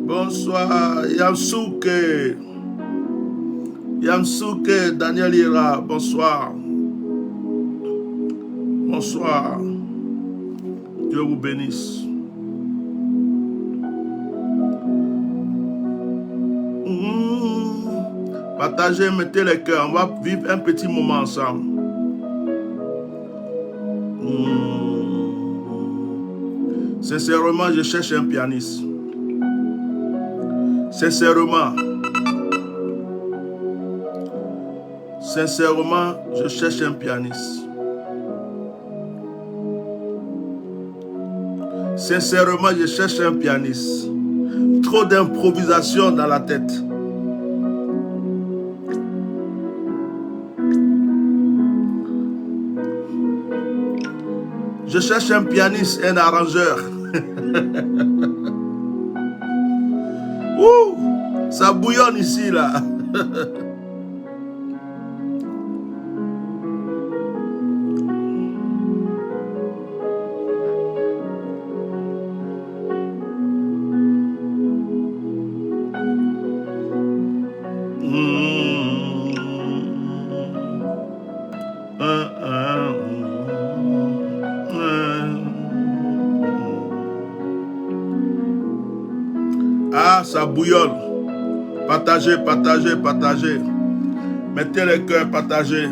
Bonsoir, Yamsuke. Yamsuke, Daniel Ira, bonsoir. Bonsoir. Dieu vous bénisse. Partagez, mettez les cœurs. On va vivre un petit moment ensemble. Sincèrement, je cherche un pianiste. Sincèrement. Sincèrement, je cherche un pianiste. Sincèrement, je cherche un pianiste. Trop d'improvisation dans la tête. Je cherche un pianiste, un arrangeur. Ouh, ça bouillonne ici, là. Ah, ça bouillonne. Partagez, partagez, partagez. Mettez les cœurs, partagez.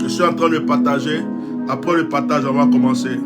Je suis en train de partager. Après le partage, on va commencer.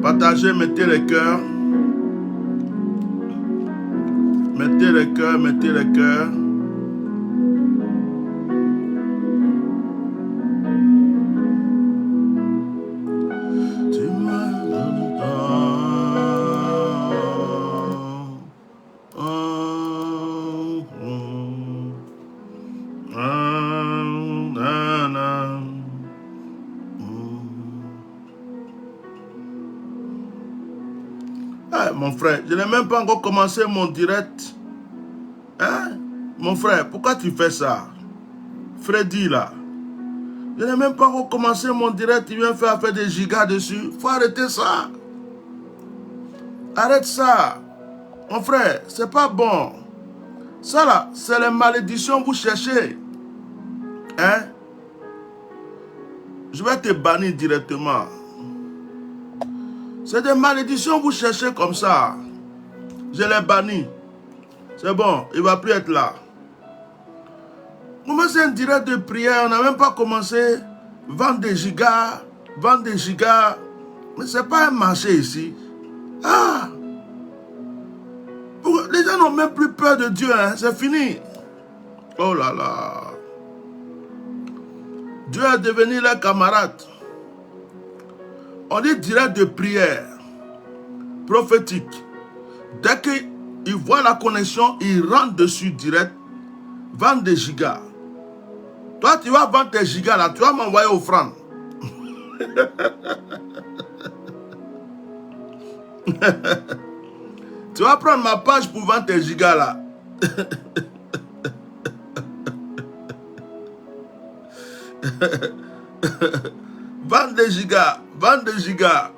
Partagez, mettez les cœurs. Mettez les cœurs, mettez les cœurs. Mon frère, je n'ai même pas encore commencé mon direct. Hein? Mon frère, pourquoi tu fais ça? Freddy là. Je n'ai même pas encore commencé mon direct. Tu viens faire des gigas dessus. Faut arrêter ça. Arrête ça. Mon frère, c'est pas bon. Ça là, c'est les malédictions que vous cherchez. Hein? Je vais te bannir directement. C'est des malédictions que vous cherchez comme ça. Je les bannis. C'est bon, il ne va plus être là. Comment c'est un direct de prière? On n'a même pas commencé. Vendre des gigas. Vendre des gigas. Mais ce n'est pas un marché ici. Ah! Les gens n'ont même plus peur de Dieu. Hein? C'est fini. Oh là là. Dieu est devenu leur camarade. On dit direct de prière prophétique. Dès qu'il voit la connexion, il rentre dessus direct. Vendre des gigas. Toi, tu vas vendre tes gigas là. Tu vas m'envoyer offrande. Tu vas prendre ma page pour vendre tes gigas là. Vendre des gigas. Vendre des gigas.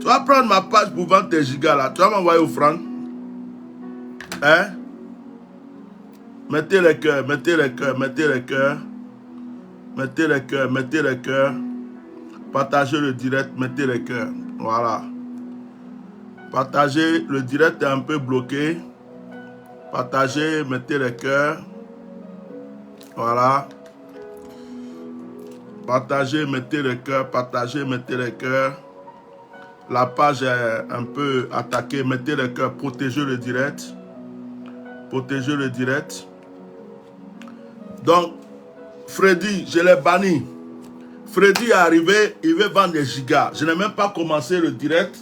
Tu vas prendre ma page pour vendre tes gigas là. Tu vas m'envoyer offrande. Hein? Mettez les cœurs, mettez les cœurs, mettez les cœurs. Mettez les cœurs, mettez les cœurs. Partagez le direct, mettez les cœurs. Voilà. Partagez, le direct est un peu bloqué. Partagez, mettez les cœurs. Voilà. Partagez, mettez les cœurs. Partagez, mettez les cœurs. La page est un peu attaquée. Mettez les cœurs. Protégez le direct. Protégez le direct. Donc, Freddy, je l'ai banni. Freddy est arrivé, il veut vendre des gigas. Je n'ai même pas commencé le direct.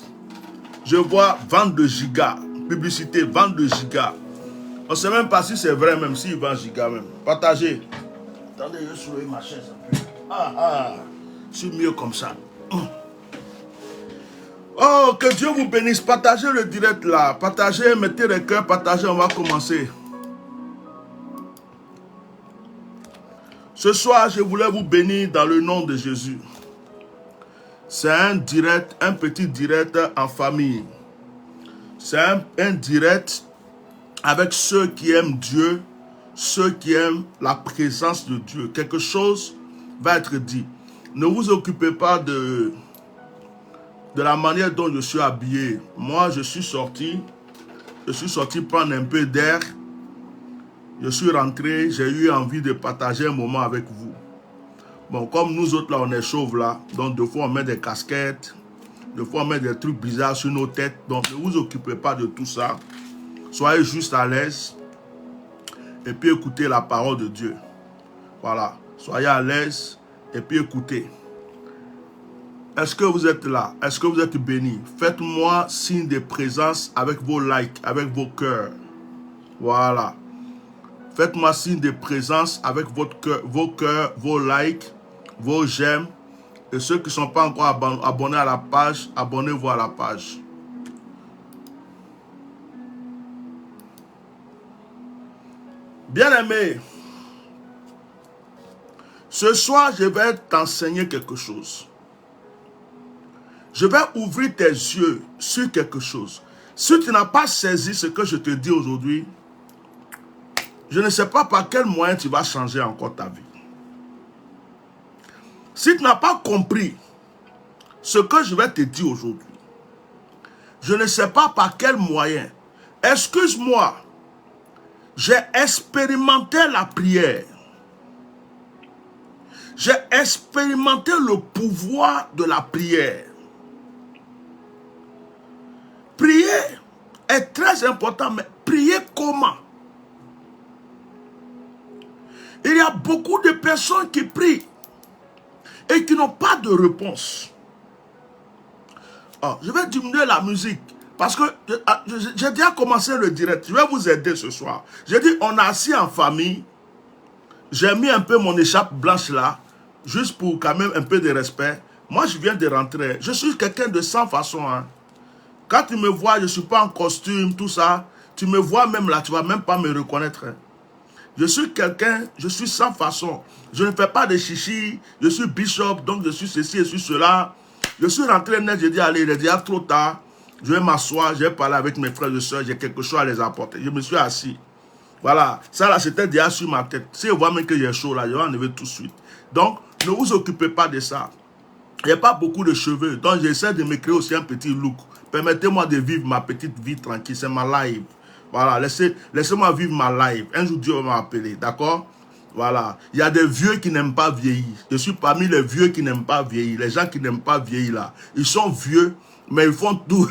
Je vois vendre de gigas. Publicité, vendre de gigas. On ne sait même pas si c'est vrai, même s'il vend gigas même. Partagez. Attendez, je souris ma chaise un peu. Je suis mieux comme ça. Oh, que Dieu vous bénisse. Partagez le direct là. Partagez, mettez les cœurs, partagez, on va commencer. Ce soir, je voulais vous bénir dans le nom de Jésus. C'est un direct, un petit direct en famille. C'est un direct avec ceux qui aiment Dieu, ceux qui aiment la présence de Dieu. Quelque chose va être dit. Ne vous occupez pas de la manière dont je suis habillé. Moi, je suis sorti prendre un peu d'air. Je suis rentré, j'ai eu envie de partager un moment avec vous. Bon, comme nous autres là, on est chauves là, donc des fois on met des casquettes, des fois on met des trucs bizarres sur nos têtes. Donc ne vous occupez pas de tout ça. Soyez juste à l'aise et puis écoutez la parole de Dieu. Voilà, soyez à l'aise et puis écoutez. Est-ce que vous êtes là? Est-ce que vous êtes bénis? Faites-moi signe de présence avec vos likes, avec vos cœurs. Voilà. Faites-moi signe de présence avec votre cœur, vos cœurs, vos likes, vos j'aime. Et ceux qui ne sont pas encore abonnés à la page, abonnez-vous à la page. Bien-aimé, ce soir, je vais t'enseigner quelque chose. Je vais ouvrir tes yeux sur quelque chose. Si tu n'as pas saisi ce que je te dis aujourd'hui, je ne sais pas par quel moyen tu vas changer encore ta vie. Si tu n'as pas compris ce que je vais te dire aujourd'hui, je ne sais pas par quel moyen. Excuse-moi, j'ai expérimenté la prière. J'ai expérimenté le pouvoir de la prière. Prier est très important, mais prier comment? Il y a beaucoup de personnes qui prient et qui n'ont pas de réponse. Oh, je vais diminuer la musique parce que j'ai déjà commencé le direct. Je vais vous aider ce soir. J'ai dit, on est assis en famille. J'ai mis un peu mon écharpe blanche là, juste pour quand même un peu de respect. Moi, je viens de rentrer. Je suis quelqu'un de sans façon. Hein. Quand tu me vois, je ne suis pas en costume, tout ça. Tu me vois même là, tu ne vas même pas me reconnaître. Hein. Je suis quelqu'un, je suis sans façon. Je ne fais pas de chichi. Je suis bishop, donc je suis ceci et je suis cela. Je suis rentré net, j'ai dit, allez, il est déjà trop tard. Je vais m'asseoir, je vais parler avec mes frères et soeurs, j'ai quelque chose à les apporter. Je me suis assis. Voilà, ça là, c'était déjà sur ma tête. Si je vois même que j'ai chaud là, je vais enlever tout de suite. Donc, ne vous occupez pas de ça. Il n'y a pas beaucoup de cheveux, donc j'essaie de me créer aussi un petit look. Permettez-moi de vivre ma petite vie tranquille, c'est ma live. Voilà, laissez-moi vivre ma life. Un jour, Dieu va m'appeler, d'accord? Voilà. Il y a des vieux qui n'aiment pas vieillir. Je suis parmi les vieux qui n'aiment pas vieillir. Les gens qui n'aiment pas vieillir, là. Ils sont vieux, mais ils font tout.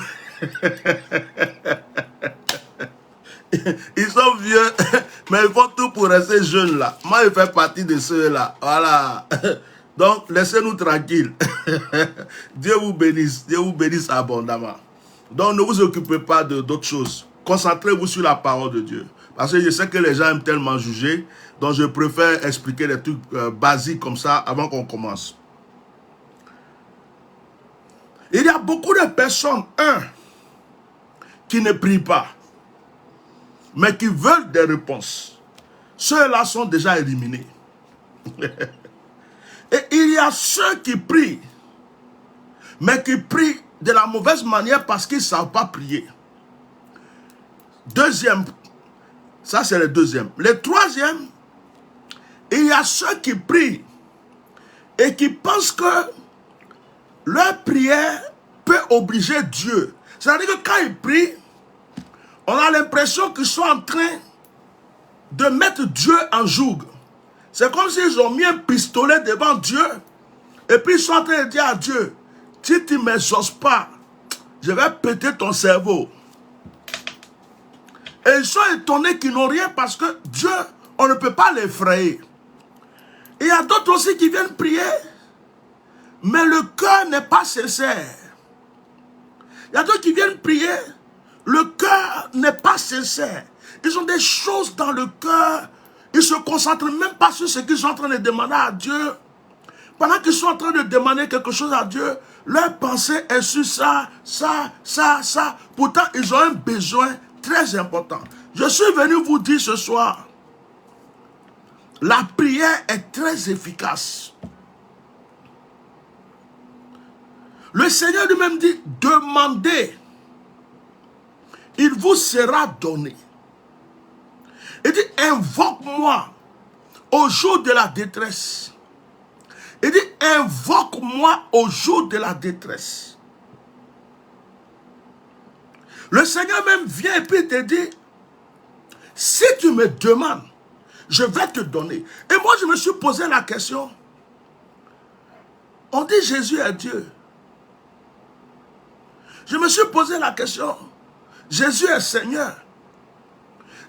Ils sont vieux, mais ils font tout pour rester jeunes, là. Moi, je fais partie de ceux-là. Voilà. Donc, laissez-nous tranquilles. Dieu vous bénisse abondamment. Donc, ne vous occupez pas d'autres choses. Concentrez-vous sur la parole de Dieu. Parce que je sais que les gens aiment tellement juger. Donc je préfère expliquer des trucs basiques comme ça avant qu'on commence. Il y a beaucoup de personnes, qui ne prient pas. Mais qui veulent des réponses. Ceux-là sont déjà éliminés. Et il y a ceux qui prient. Mais qui prient de la mauvaise manière parce qu'ils ne savent pas prier. Deuxième, ça c'est le deuxième. Le troisième, il y a ceux qui prient et qui pensent que leur prière peut obliger Dieu. C'est-à-dire que quand ils prient, on a l'impression qu'ils sont en train de mettre Dieu en joug. C'est comme s'ils ont mis un pistolet devant Dieu et puis ils sont en train de dire à Dieu, si tu ne m'exauces pas, je vais péter ton cerveau. Et ils sont étonnés qu'ils n'ont rien parce que Dieu, on ne peut pas l'effrayer. Il y a d'autres aussi qui viennent prier, mais le cœur n'est pas sincère. Il y a d'autres qui viennent prier, le cœur n'est pas sincère. Ils ont des choses dans le cœur. Ils ne se concentrent même pas sur ce qu'ils sont en train de demander à Dieu. Pendant qu'ils sont en train de demander quelque chose à Dieu, leur pensée est sur ça. Pourtant, ils ont un besoin très important. Je suis venu vous dire ce soir, la prière est très efficace. Le Seigneur lui-même dit, demandez, il vous sera donné. Il dit, invoque-moi au jour de la détresse. Il dit, invoque-moi au jour de la détresse. Le Seigneur même vient et puis te dit, si tu me demandes, je vais te donner. Et moi, je me suis posé la question. On dit Jésus est Dieu. Je me suis posé la question. Jésus est Seigneur.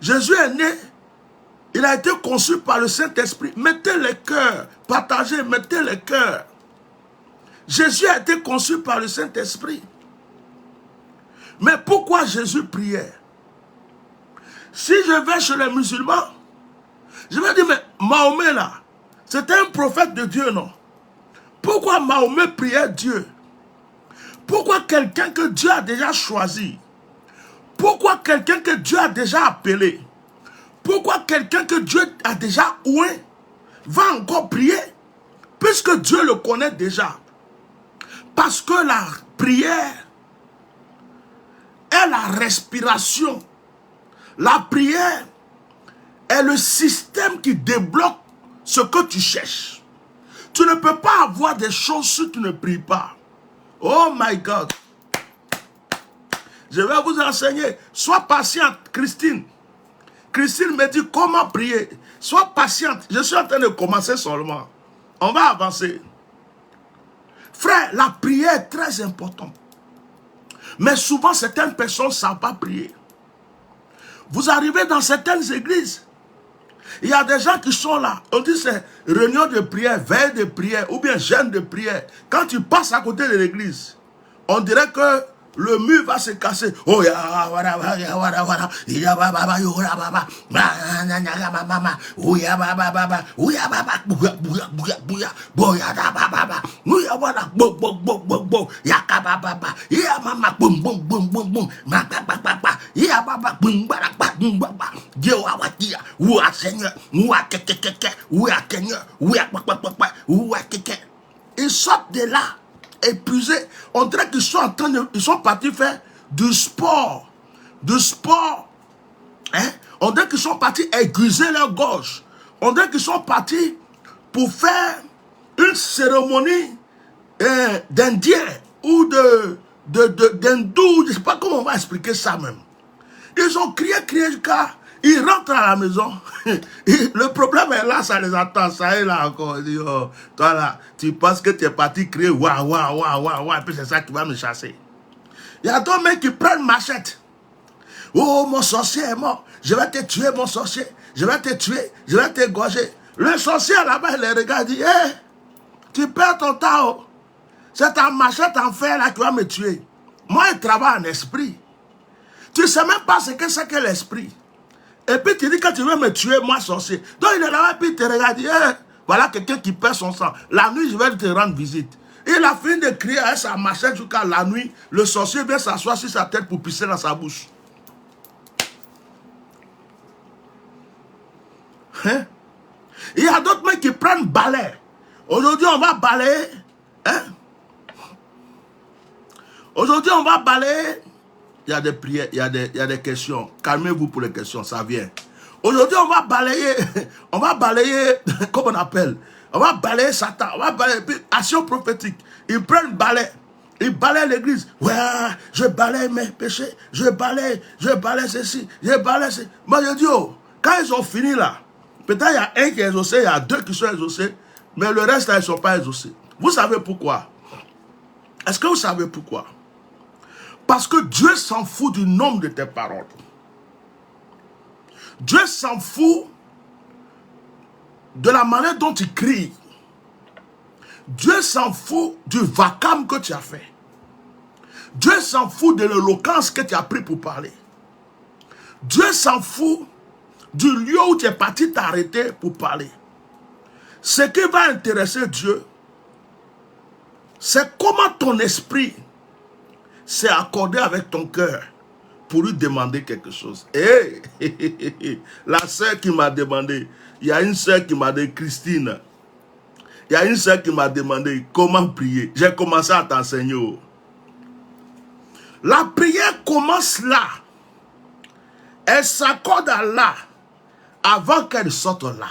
Jésus est né. Il a été conçu par le Saint-Esprit. Mettez les cœurs. Partagez, mettez les cœurs. Jésus a été conçu par le Saint-Esprit. Mais pourquoi Jésus priait? Si je vais chez les musulmans, je vais dire, mais Mahomet là, c'était un prophète de Dieu, non? Pourquoi Mahomet priait Dieu? Pourquoi quelqu'un que Dieu a déjà choisi? Pourquoi quelqu'un que Dieu a déjà appelé? Pourquoi quelqu'un que Dieu a déjà oué va encore prier? Puisque Dieu le connaît déjà. Parce que la prière est la respiration. La prière est le système qui débloque ce que tu cherches. Tu ne peux pas avoir des choses si tu ne pries pas. Oh my God. Je vais vous enseigner. Sois patiente, Christine. Christine me dit comment prier. Sois patiente. Je suis en train de commencer seulement. On va avancer. Frère, la prière est très importante. Mais souvent, certaines personnes ne savent pas prier. Vous arrivez dans certaines églises. Il y a des gens qui sont là. On dit c'est réunion de prière, veille de prière ou bien jeûne de prière. Quand tu passes à côté de l'église, on dirait que le mur va se casser. Oh ya wara wara wara wara ya baba yora baba mama ya baba ya baba buya boya da baba ya wara bo ya ka baba ya mama bum ma baba ya baba bum baba Dieu wa tia wa Seigneur wa keke wa Seigneur wa keke. Ils sortent de là épuisés. On dirait qu'ils sont en train de, ils sont partis faire du sport. Du sport. Hein? On dirait qu'ils sont partis aiguiser leur gorge. On dirait qu'ils sont partis pour faire une cérémonie d'Indien ou d'hindou. Je ne sais pas comment on va expliquer ça même. Ils ont crié jusqu'à... Ils rentrent à la maison. Le problème est là, ça les attend. Ça est là encore. Ils disent, oh, toi là, tu penses que tu es parti crier waouh, et puis c'est ça qui va me chasser. Il y a d'autres mecs qui prennent machette. Oh, mon sorcier est mort. Je vais te tuer, mon sorcier. Je vais te tuer. Je vais t'égorger. Le sorcier là-bas, il les regarde et dit, hé, tu perds ton temps. C'est ta machette en fer là qui va me tuer. Moi, je travaille en esprit. Tu ne sais même pas ce que c'est que l'esprit. Et puis tu dis que tu veux me tuer, moi sorcier. Donc il est là-bas, puis il te regarde, dit, hey, voilà quelqu'un qui perd son sang. La nuit, je vais te rendre visite. Il a fini de crier à sa machette jusqu'à la nuit. Le sorcier vient s'asseoir sur sa tête pour pisser dans sa bouche. Hein? Il y a d'autres mecs qui prennent balai. Aujourd'hui, on va balayer. Hein? Aujourd'hui, on va balayer. Il y a des prières, il y a des questions. Calmez-vous pour les questions, ça vient. Aujourd'hui, on va balayer, comment on appelle? On va balayer Satan, on va balayer, action prophétique. Ils prennent balai, ils balayent l'église. Ouais, je balaye mes péchés, je balaye ceci, je balaye ceci. Moi, je dis, oh, quand ils ont fini là, peut-être il y a un qui est exaucé, il y a deux qui sont exaucés, mais le reste, là, ils ne sont pas exaucés. Vous savez pourquoi? Est-ce que vous savez pourquoi? Parce que Dieu s'en fout du nombre de tes paroles. Dieu s'en fout de la manière dont tu cries. Dieu s'en fout du vacarme que tu as fait. Dieu s'en fout de l'éloquence que tu as pris pour parler. Dieu s'en fout du lieu où tu es parti t'arrêter pour parler. Ce qui va intéresser Dieu, c'est comment ton esprit s'est accordé avec ton cœur pour lui demander quelque chose. Et la sœur qui m'a demandé, il y a une sœur qui m'a dit, Christine, il y a une sœur qui m'a demandé comment prier. J'ai commencé à t'enseigner. La prière commence là. Elle s'accorde à là avant qu'elle sorte là.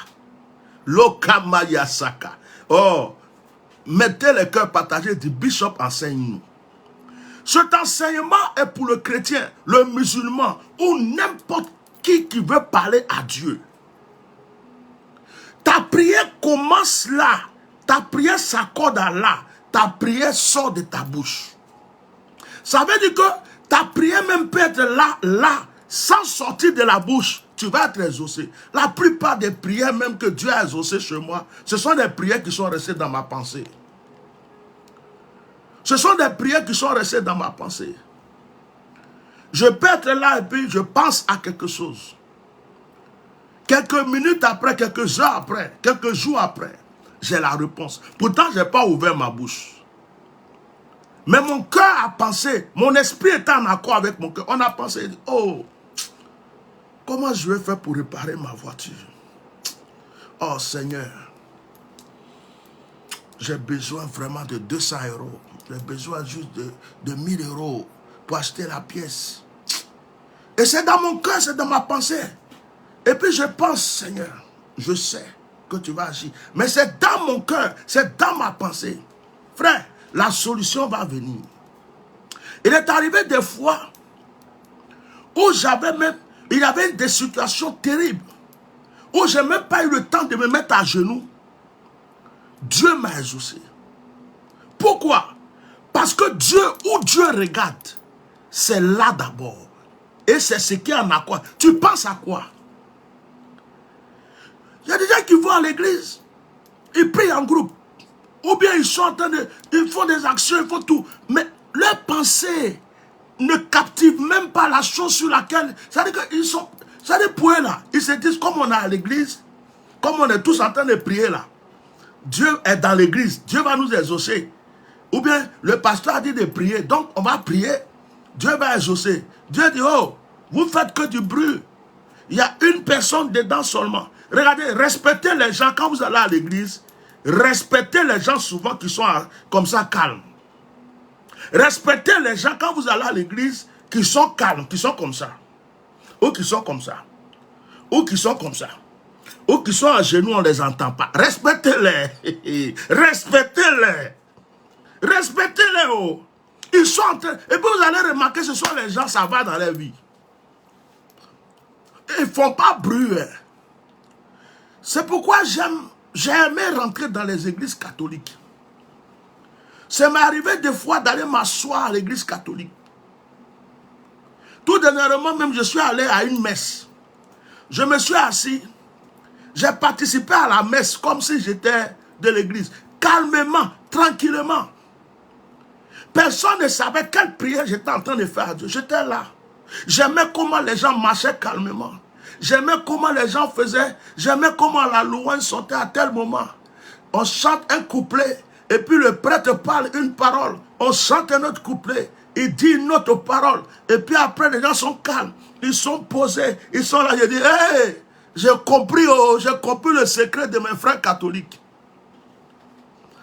Lokamayasaka. Oh, mettez les cœurs partagés du bishop, enseigne-nous. Cet enseignement est pour le chrétien, le musulman ou n'importe qui veut parler à Dieu. Ta prière commence là. Ta prière s'accorde à là. Ta prière sort de ta bouche. Ça veut dire que ta prière même peut être là, sans sortir de la bouche. Tu vas être exaucé. La plupart des prières même que Dieu a exaucées chez moi, ce sont des prières qui sont restées dans ma pensée. Ce sont des prières qui sont restées dans ma pensée. Je peux être là et puis je pense à quelque chose. Quelques minutes après, quelques heures après, quelques jours après, j'ai la réponse. Pourtant, je n'ai pas ouvert ma bouche. Mais mon cœur a pensé, mon esprit était en accord avec mon cœur. On a pensé, oh, comment je vais faire pour réparer ma voiture? Oh Seigneur, j'ai besoin vraiment de 200 €. J'ai besoin juste de 1000 € pour acheter la pièce. Et c'est dans mon cœur, c'est dans ma pensée. Et puis je pense, Seigneur, je sais que tu vas agir. Mais c'est dans mon cœur, c'est dans ma pensée. Frère, la solution va venir. Il est arrivé des fois où il y avait des situations terribles, où je n'ai même pas eu le temps de me mettre à genoux. Dieu m'a exaucé. Pourquoi? Parce que Dieu, où Dieu regarde, c'est là d'abord. Et c'est ce qui en a quoi. Tu penses à quoi? Il y a des gens qui vont à l'église, ils prient en groupe. Ou bien ils sont en train de... Ils font des actions, ils font tout. Mais leur pensée ne captive même pas la chose sur laquelle... C'est-à-dire qu'ils sont... C'est-à-dire pour eux là, ils se disent, comme on est à l'église, comme on est tous en train de prier là, Dieu est dans l'église, Dieu va nous exaucer. Ou bien le pasteur a dit de prier, donc on va prier, Dieu va exaucer. Dieu dit, oh, vous faites que du bruit. Il y a une personne dedans seulement. Regardez, respectez les gens quand vous allez à l'église. Respectez les gens souvent qui sont comme ça calmes. Respectez les gens quand vous allez à l'église qui sont calmes, qui sont comme ça. Ou qui sont comme ça. Ou qui sont comme ça. Ou qui sont à genoux, on ne les entend pas. Respectez-les. Respectez-les. Respectez-les. Oh. Ils sont en train... Et puis vous allez remarquer, ce sont les gens, ça va dans leur vie. Ils ne font pas bruit. C'est pourquoi j'ai aimé rentrer dans les églises catholiques. Ça m'est arrivé des fois d'aller m'asseoir à l'église catholique. Tout dernièrement, même, je suis allé à une messe. Je me suis assis. J'ai participé à la messe comme si j'étais de l'église. Calmement, tranquillement. Personne ne savait quelle prière j'étais en train de faire à Dieu. J'étais là. J'aimais comment les gens marchaient calmement. J'aimais comment les gens faisaient. J'aimais comment la louange sortait à tel moment. On chante un couplet. Et puis le prêtre parle une parole. On chante un autre couplet. Il dit une autre parole. Et puis après, les gens sont calmes. Ils sont posés. Ils sont là. Je dis, hey, j'ai compris le secret de mes frères catholiques.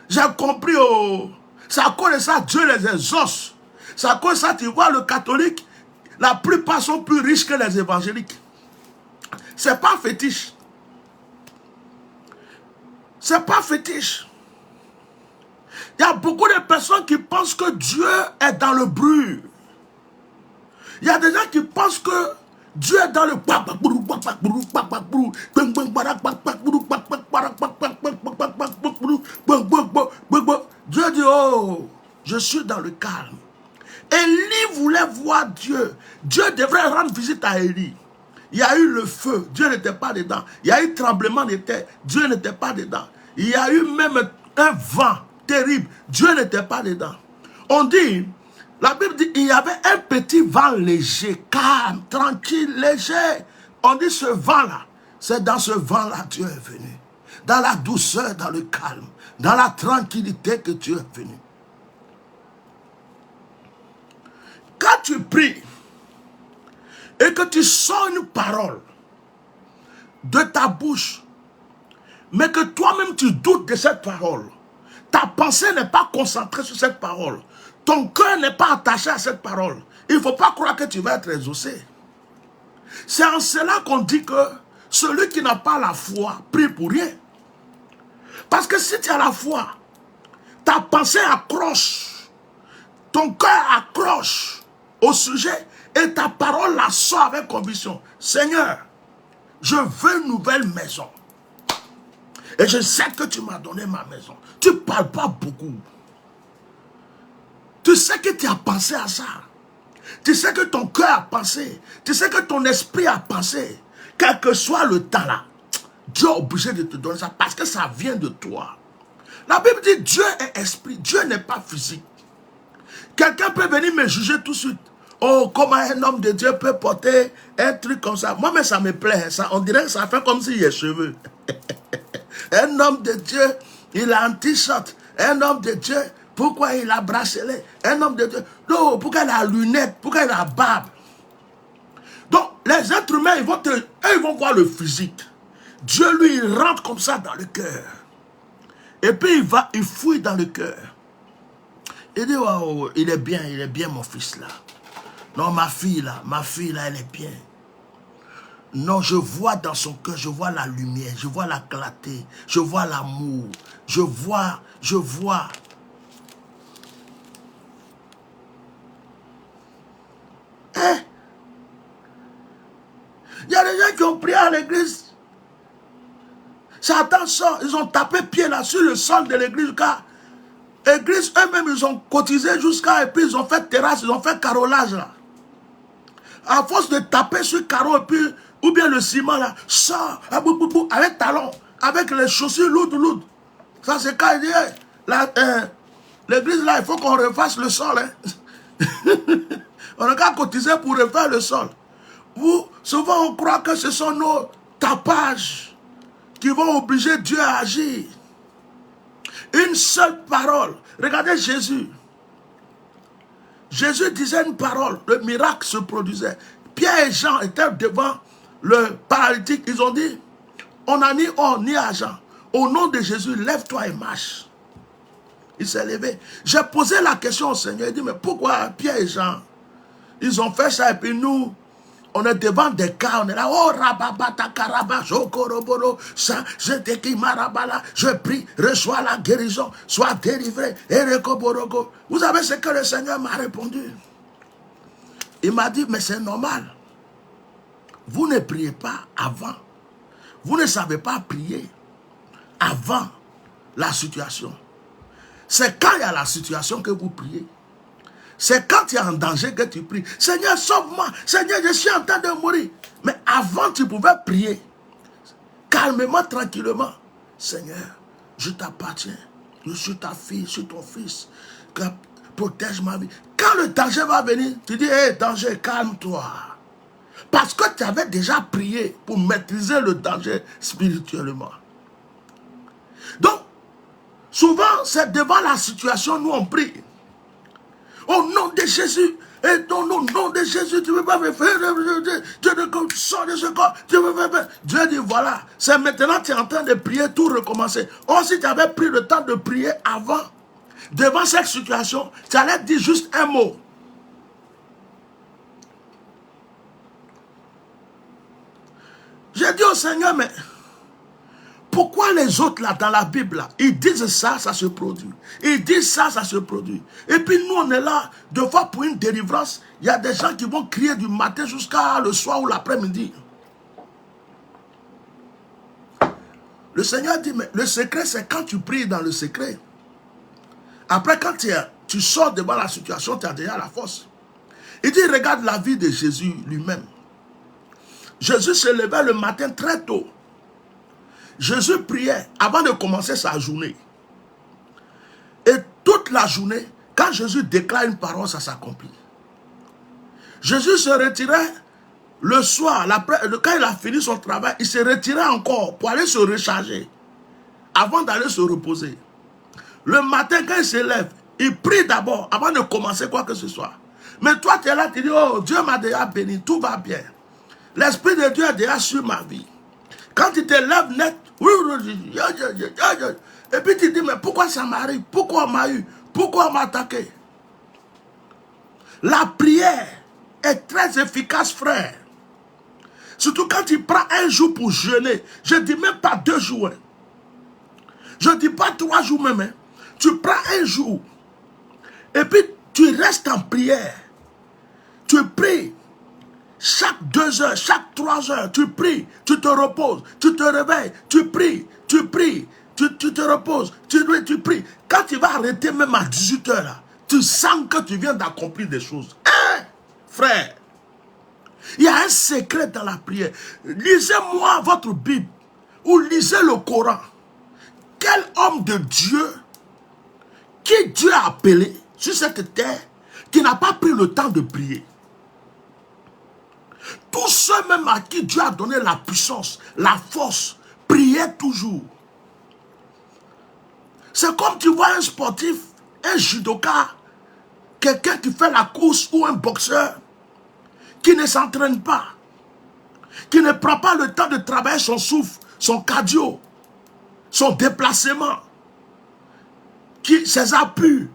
J'ai compris. Oh. C'est à cause de ça, Dieu les exauce. C'est à cause de ça, tu vois, le catholique, la plupart sont plus riches que les évangéliques. C'est pas fétiche. C'est pas fétiche. Il y a beaucoup de personnes qui pensent que Dieu est dans le bruit. Il y a des gens qui pensent que Dieu est dans le... Dieu dit, oh, je suis dans le calme. Élie voulait voir Dieu. Dieu devrait rendre visite à Élie. Il y a eu le feu, Dieu n'était pas dedans. Il y a eu tremblement de terre, Dieu n'était pas dedans. Il y a eu même un vent terrible, Dieu n'était pas dedans. On dit, la Bible dit, il y avait un petit vent léger, calme, tranquille, léger. On dit ce vent-là, c'est dans ce vent-là Dieu est venu. Dans la douceur, dans le calme, dans la tranquillité que Dieu est venu. Quand tu pries et que tu sors une parole de ta bouche, mais que toi-même tu doutes de cette parole, ta pensée n'est pas concentrée sur cette parole, ton cœur n'est pas attaché à cette parole, il ne faut pas croire que tu vas être exaucé. C'est en cela qu'on dit que celui qui n'a pas la foi prie pour rien. Parce que si tu as la foi, ta pensée accroche, ton cœur accroche au sujet et ta parole la sort avec conviction. Seigneur, je veux une nouvelle maison. Et je sais que tu m'as donné ma maison. Tu ne parles pas beaucoup. Tu sais que tu as pensé à ça. Tu sais que ton cœur a pensé. Tu sais que ton esprit a pensé. Quel que soit le temps là, Dieu est obligé de te donner ça parce que ça vient de toi. La Bible dit Dieu est esprit. Dieu n'est pas physique. Quelqu'un peut venir me juger tout de suite. Oh, comment un homme de Dieu peut porter un truc comme ça. Moi, mais ça me plaît. Ça, on dirait que ça fait comme s'il y a cheveux. Un homme de Dieu, il a un t-shirt. Un homme de Dieu, pourquoi il a bracelet? Un homme de Dieu, non, pourquoi il a lunettes? Pourquoi il a barbe? Donc, les êtres humains, ils vont voir le physique. Dieu, lui, il rentre comme ça dans le cœur. Et puis, il fouille dans le cœur. Il dit, oh, il est bien mon fils là. Non, ma fille là, elle est bien. Non, je vois dans son cœur, je vois la lumière, je vois la clarté, je vois l'amour, je vois. Hein? Il y a des gens qui ont prié à l'église. Satan sort, ils ont tapé pied là sur le sol de l'église, car l'église eux-mêmes, ils ont cotisé jusqu'à, et puis ils ont fait terrasse, ils ont fait carrelage là. À force de taper sur le carreau, et puis, ou bien le ciment là, sort, avec talons, avec les chaussures lourdes. Ça c'est quand il dit, l'église là, il faut qu'on refasse le sol. Hein. On n'a qu'à cotiser pour refaire le sol. Souvent on croit que ce sont nos tapages qui vont obliger Dieu à agir. Une seule parole. Regardez Jésus. Jésus disait une parole, le miracle se produisait. Pierre et Jean étaient devant le paralytique. Ils ont dit, on n'a ni or ni argent. Au nom de Jésus, lève-toi et marche. Il s'est levé. J'ai posé la question au Seigneur. Il dit, mais pourquoi Pierre et Jean, ils ont fait ça et puis nous, on est devant des cas, on est là, oh rababata karaba, jokoroboro, ça, je te marabala, je prie, reçois la guérison, sois délivré, erekoborogo. Vous savez ce que le Seigneur m'a répondu? Il m'a dit, mais c'est normal. Vous ne priez pas avant. Vous ne savez pas prier avant la situation. C'est quand il y a la situation que vous priez. C'est quand tu es en danger que tu pries. Seigneur, sauve-moi. Seigneur, je suis en train de mourir. Mais avant, tu pouvais prier. Calmement, tranquillement. Seigneur, je t'appartiens. Je suis ta fille, je suis ton fils. Protège ma vie. Quand le danger va venir, tu dis, hé, danger, calme-toi. Parce que tu avais déjà prié pour maîtriser le danger spirituellement. Donc, souvent, c'est devant la situation, nous on prie. Au nom de Jésus, et au nom de Jésus, tu ne peux pas me faire, Dieu ne sort de ce corps, Dieu dit voilà, c'est maintenant tu es en train de prier, tout recommencer. Or si tu avais pris le temps de prier avant, devant cette situation, tu allais dire juste un mot. J'ai dit au Seigneur, mais pourquoi les autres là dans la Bible là, ils disent ça, ça se produit. Ils disent ça, ça se produit. Et puis nous on est là, deux fois pour une délivrance, il y a des gens qui vont crier du matin jusqu'à le soir ou l'après-midi. Le Seigneur dit, mais le secret c'est quand tu pries dans le secret. Après quand tu sors devant la situation, tu as déjà la force. Il dit, regarde la vie de Jésus lui-même. Jésus se levait le matin très tôt. Jésus priait avant de commencer sa journée. Et toute la journée, quand Jésus déclare une parole, ça s'accomplit. Jésus se retirait le soir, quand il a fini son travail, il se retirait encore pour aller se recharger avant d'aller se reposer. Le matin, quand il se lève, il prie d'abord avant de commencer quoi que ce soit. Mais toi, tu es là, tu dis, oh, Dieu m'a déjà béni, tout va bien. L'Esprit de Dieu est déjà sur ma vie. Quand tu te lèves net, et puis tu dis, mais pourquoi ça m'arrive? Pourquoi on m'a eu? Pourquoi on m'a attaqué? La prière est très efficace, frère. Surtout quand tu prends un jour pour jeûner. Je ne dis même pas 2 jours. Je ne dis pas 3 jours même. Hein. Tu prends un jour. Et puis tu restes en prière. Tu pries. Chaque 2 heures, chaque 3 heures, tu pries, tu te reposes, tu te réveilles, tu pries, tu te reposes, tu pries. Quand tu vas arrêter même à 18 heures, là, tu sens que tu viens d'accomplir des choses. Hein, frère, il y a un secret dans la prière. Lisez-moi votre Bible ou lisez le Coran. Quel homme de Dieu qui Dieu a appelé sur cette terre qui n'a pas pris le temps de prier? Tous ceux même à qui Dieu a donné la puissance, la force, priaient toujours. C'est comme tu vois un sportif, un judoka, quelqu'un qui fait la course ou un boxeur qui ne s'entraîne pas, qui ne prend pas le temps de travailler son souffle, son cardio, son déplacement, ses appuis,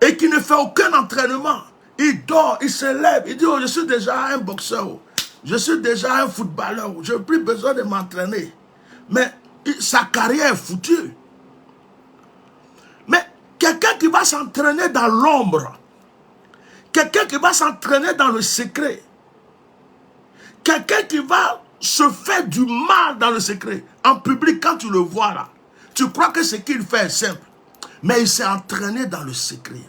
et qui ne fait aucun entraînement. Il dort, il se lève, il dit, oh, je suis déjà un boxeur, je suis déjà un footballeur, je n'ai plus besoin de m'entraîner. Mais sa carrière est foutue. Mais quelqu'un qui va s'entraîner dans l'ombre, quelqu'un qui va s'entraîner dans le secret, quelqu'un qui va se faire du mal dans le secret, en public, quand tu le vois là, tu crois que ce qu'il fait est simple, mais il s'est entraîné dans le secret.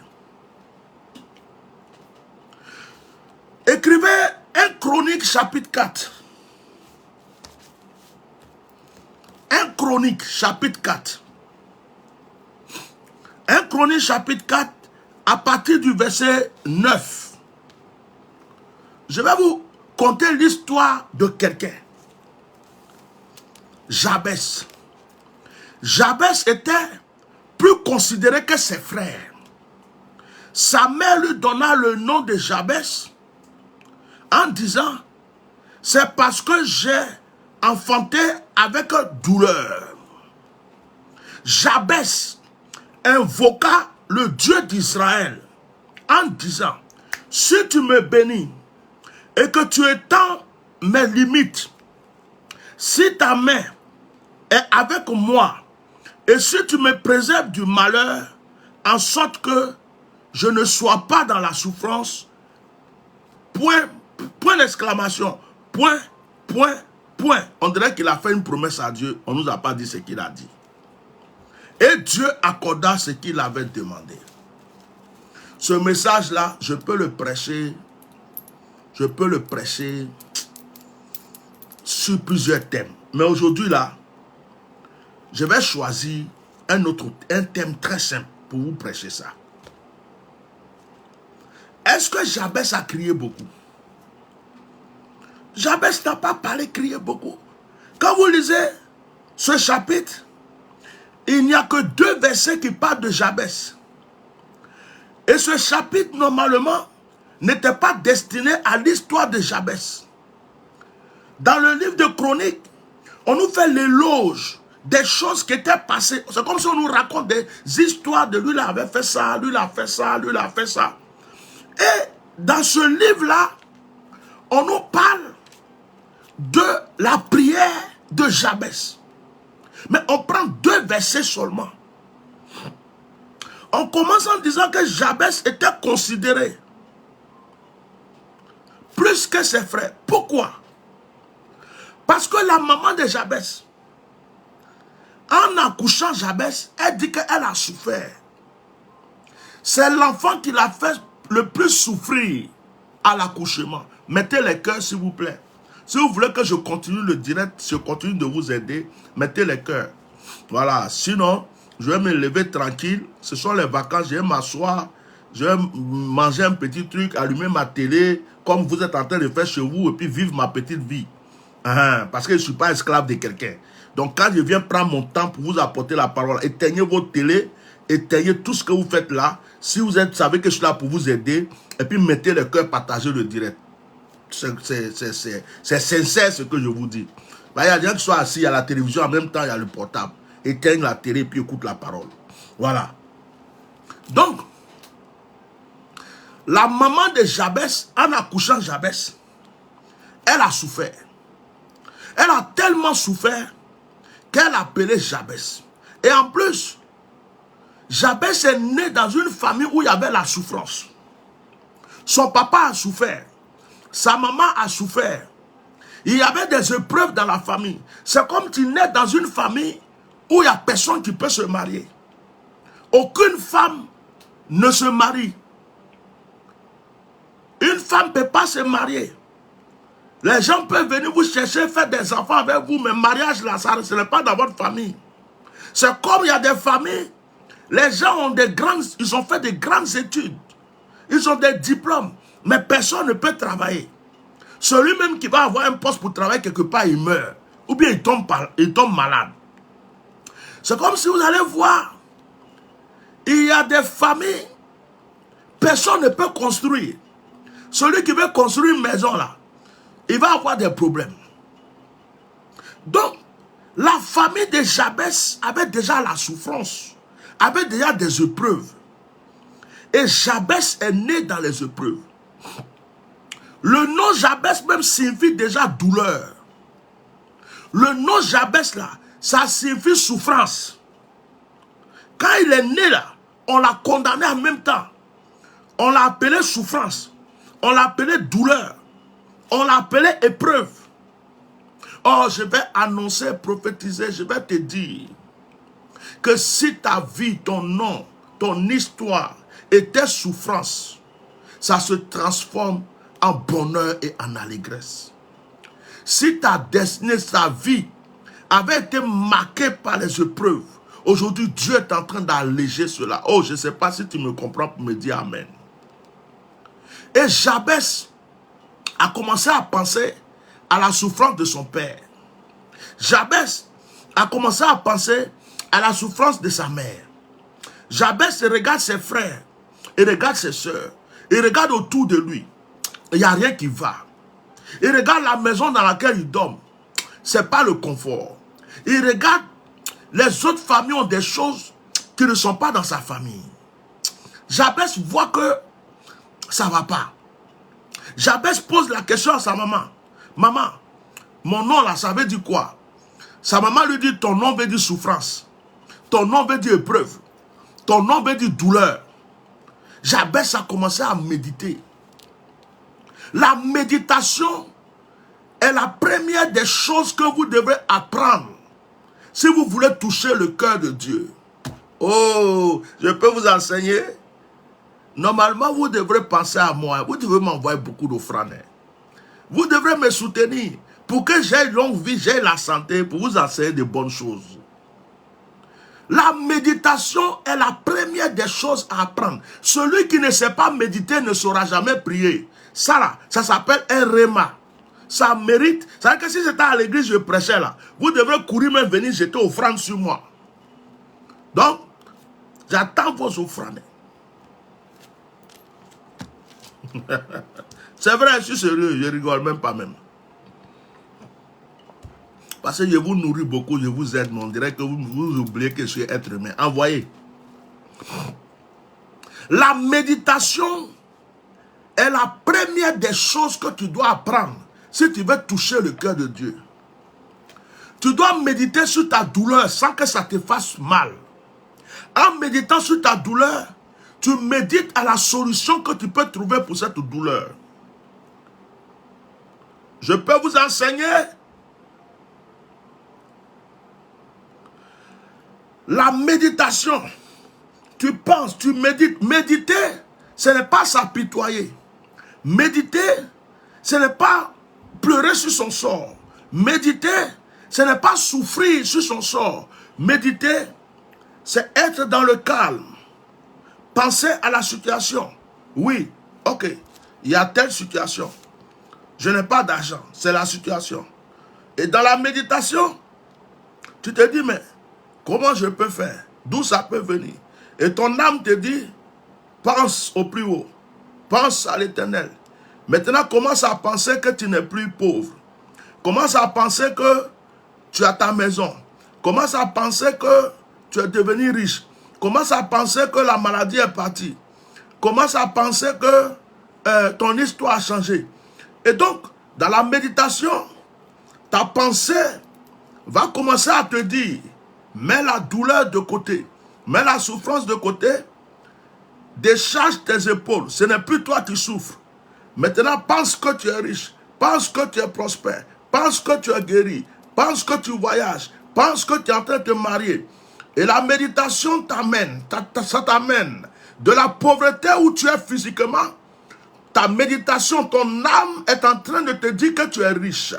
Écrivez 1 Chronique chapitre 4. 1 Chronique chapitre 4. 1 Chronique chapitre 4 à partir du verset 9. Je vais vous conter l'histoire de quelqu'un. Jabès. Jabès était plus considéré que ses frères. Sa mère lui donna le nom de Jabès en disant, c'est parce que j'ai enfanté avec douleur. Jabès invoqua le Dieu d'Israël en disant, si tu me bénis et que tu étends mes limites, si ta main est avec moi et si tu me préserves du malheur, en sorte que je ne sois pas dans la souffrance, point d'exclamation, point. On dirait qu'il a fait une promesse à Dieu, on ne nous a pas dit ce qu'il a dit. Et Dieu accorda ce qu'il avait demandé. Ce message-là, je peux le prêcher sur plusieurs thèmes. Mais aujourd'hui, là, je vais choisir un thème très simple pour vous prêcher ça. Est-ce que Jabès a crié beaucoup? Jabès n'a pas parlé, crié beaucoup. Quand vous lisez ce chapitre, il n'y a que 2 versets qui parlent de Jabès. Et ce chapitre, normalement, n'était pas destiné à l'histoire de Jabès. Dans le livre de Chroniques, on nous fait l'éloge des choses qui étaient passées. C'est comme si on nous raconte des histoires de lui, il avait fait ça, lui, il a fait ça, lui, il a fait ça. Et dans ce livre-là, on nous parle de la prière de Jabès. Mais on prend 2 versets seulement. On commence en disant que Jabès était considéré plus que ses frères. Pourquoi? Parce que la maman de Jabès, en accouchant Jabès, elle dit qu'elle a souffert. C'est l'enfant qui l'a fait le plus souffrir à l'accouchement. Mettez les cœurs s'il vous plaît. Si vous voulez que je continue le direct, je continue de vous aider, mettez les cœurs. Voilà, sinon, je vais me lever tranquille. Ce sont les vacances, je vais m'asseoir, je vais manger un petit truc, allumer ma télé, comme vous êtes en train de faire chez vous, et puis vivre ma petite vie. Parce que je ne suis pas esclave de quelqu'un. Donc quand je viens prendre mon temps pour vous apporter la parole, éteignez votre télé, éteignez tout ce que vous faites là. Si vous savez que je suis là pour vous aider, et puis mettez le cœur, partagez le direct. C'est sincère ce que je vous dis. Il y a des gens qui sont assis à la télévision, en même temps il y a le portable. Éteigne la télé et puis écoute la parole. Voilà. Donc, la maman de Jabès, en accouchant Jabès, elle a souffert. Elle a tellement souffert qu'elle a appelé Jabès. Et en plus, Jabès est né dans une famille où il y avait la souffrance. Son papa a souffert. Sa maman a souffert. Il y avait des épreuves dans la famille. C'est comme tu nais dans une famille où il n'y a personne qui peut se marier. Aucune femme ne se marie. Une femme ne peut pas se marier. Les gens peuvent venir vous chercher, faire des enfants avec vous, mais mariage là, ça ce n'est pas dans votre famille. C'est comme il y a des familles, les gens ont ils ont fait de grandes études. Ils ont des diplômes, mais personne ne peut travailler. Celui même qui va avoir un poste pour travailler quelque part, il meurt. Ou bien il tombe malade. C'est comme si vous allez voir, il y a des familles, personne ne peut construire. Celui qui veut construire une maison là, il va avoir des problèmes. Donc, la famille de Jabès avait déjà la souffrance, avait déjà des épreuves. Et Jabès est né dans les épreuves. Le nom Jabès même signifie déjà douleur. Le nom Jabès là, ça signifie souffrance. Quand il est né là, on l'a condamné en même temps. On l'a appelé souffrance. On l'a appelé douleur. On l'a appelé épreuve. Oh, je vais annoncer, prophétiser, je vais te dire que si ta vie, ton nom, ton histoire était souffrance, ça se transforme en bonheur et en allégresse. Si ta destinée, ta vie avait été marquée par les épreuves, aujourd'hui Dieu est en train d'alléger cela. Oh, je ne sais pas si tu me comprends pour me dire Amen. Et Jabès a commencé à penser à la souffrance de son père. Jabès a commencé à penser à la souffrance de sa mère. Jabès regarde ses frères, il regarde ses soeurs, il regarde autour de lui. Il n'y a rien qui va. Il regarde la maison dans laquelle il dort. Ce n'est pas le confort. Il regarde les autres familles ont des choses qui ne sont pas dans sa famille. Jabès voit que ça ne va pas. Jabès pose la question à sa maman. Maman, mon nom là, ça veut dire quoi? Sa maman lui dit, ton nom veut dire souffrance. Ton nom veut dire épreuve. Ton nom veut dire douleur. Jabès a commencé à méditer. La méditation est la première des choses que vous devrez apprendre si vous voulez toucher le cœur de Dieu. Oh, je peux vous enseigner. Normalement, vous devrez penser à moi. Vous devez m'envoyer beaucoup d'offrandes. Vous devrez me soutenir pour que j'ai une longue vie, j'ai la santé, pour vous enseigner de bonnes choses. La méditation est la première des choses à apprendre. Celui qui ne sait pas méditer ne saura jamais prier. Ça là, ça s'appelle un réma. Ça mérite. C'est-à-dire que si j'étais à l'église, je prêchais là. Vous devrez courir même venir jeter offrande sur moi. Donc, j'attends vos offrandes. C'est vrai, je suis sérieux, je rigole même pas même. Parce que je vous nourris beaucoup, je vous aide, mais on dirait que vous oubliez que je suis être humain. Envoyez. La méditation est la première des choses que tu dois apprendre si tu veux toucher le cœur de Dieu. Tu dois méditer sur ta douleur sans que ça te fasse mal. En méditant sur ta douleur, tu médites à la solution que tu peux trouver pour cette douleur. Je peux vous enseigner. La méditation. Tu penses, tu médites. Méditer, ce n'est pas s'apitoyer. Méditer, ce n'est pas pleurer sur son sort. Méditer, ce n'est pas souffrir sur son sort. Méditer, c'est être dans le calme. Penser à la situation. Oui, ok, il y a telle situation. Je n'ai pas d'argent, c'est la situation. Et dans la méditation, tu te dis, mais comment je peux faire? D'où ça peut venir? Et ton âme te dit, pense au plus haut. Pense à l'Éternel. Maintenant, commence à penser que tu n'es plus pauvre. Commence à penser que tu as ta maison. Commence à penser que tu es devenu riche. Commence à penser que la maladie est partie. Commence à penser que ton histoire a changé. Et donc, dans la méditation, ta pensée va commencer à te dire, mets la douleur de côté, mets la souffrance de côté, décharge tes épaules. Ce n'est plus toi qui souffres. Maintenant, pense que tu es riche, pense que tu es prospère, pense que tu es guéri, pense que tu voyages, pense que tu es en train de te marier. Et la méditation t'amène, ça t'amène de la pauvreté où tu es physiquement. Ta méditation, ton âme est en train de te dire que tu es riche.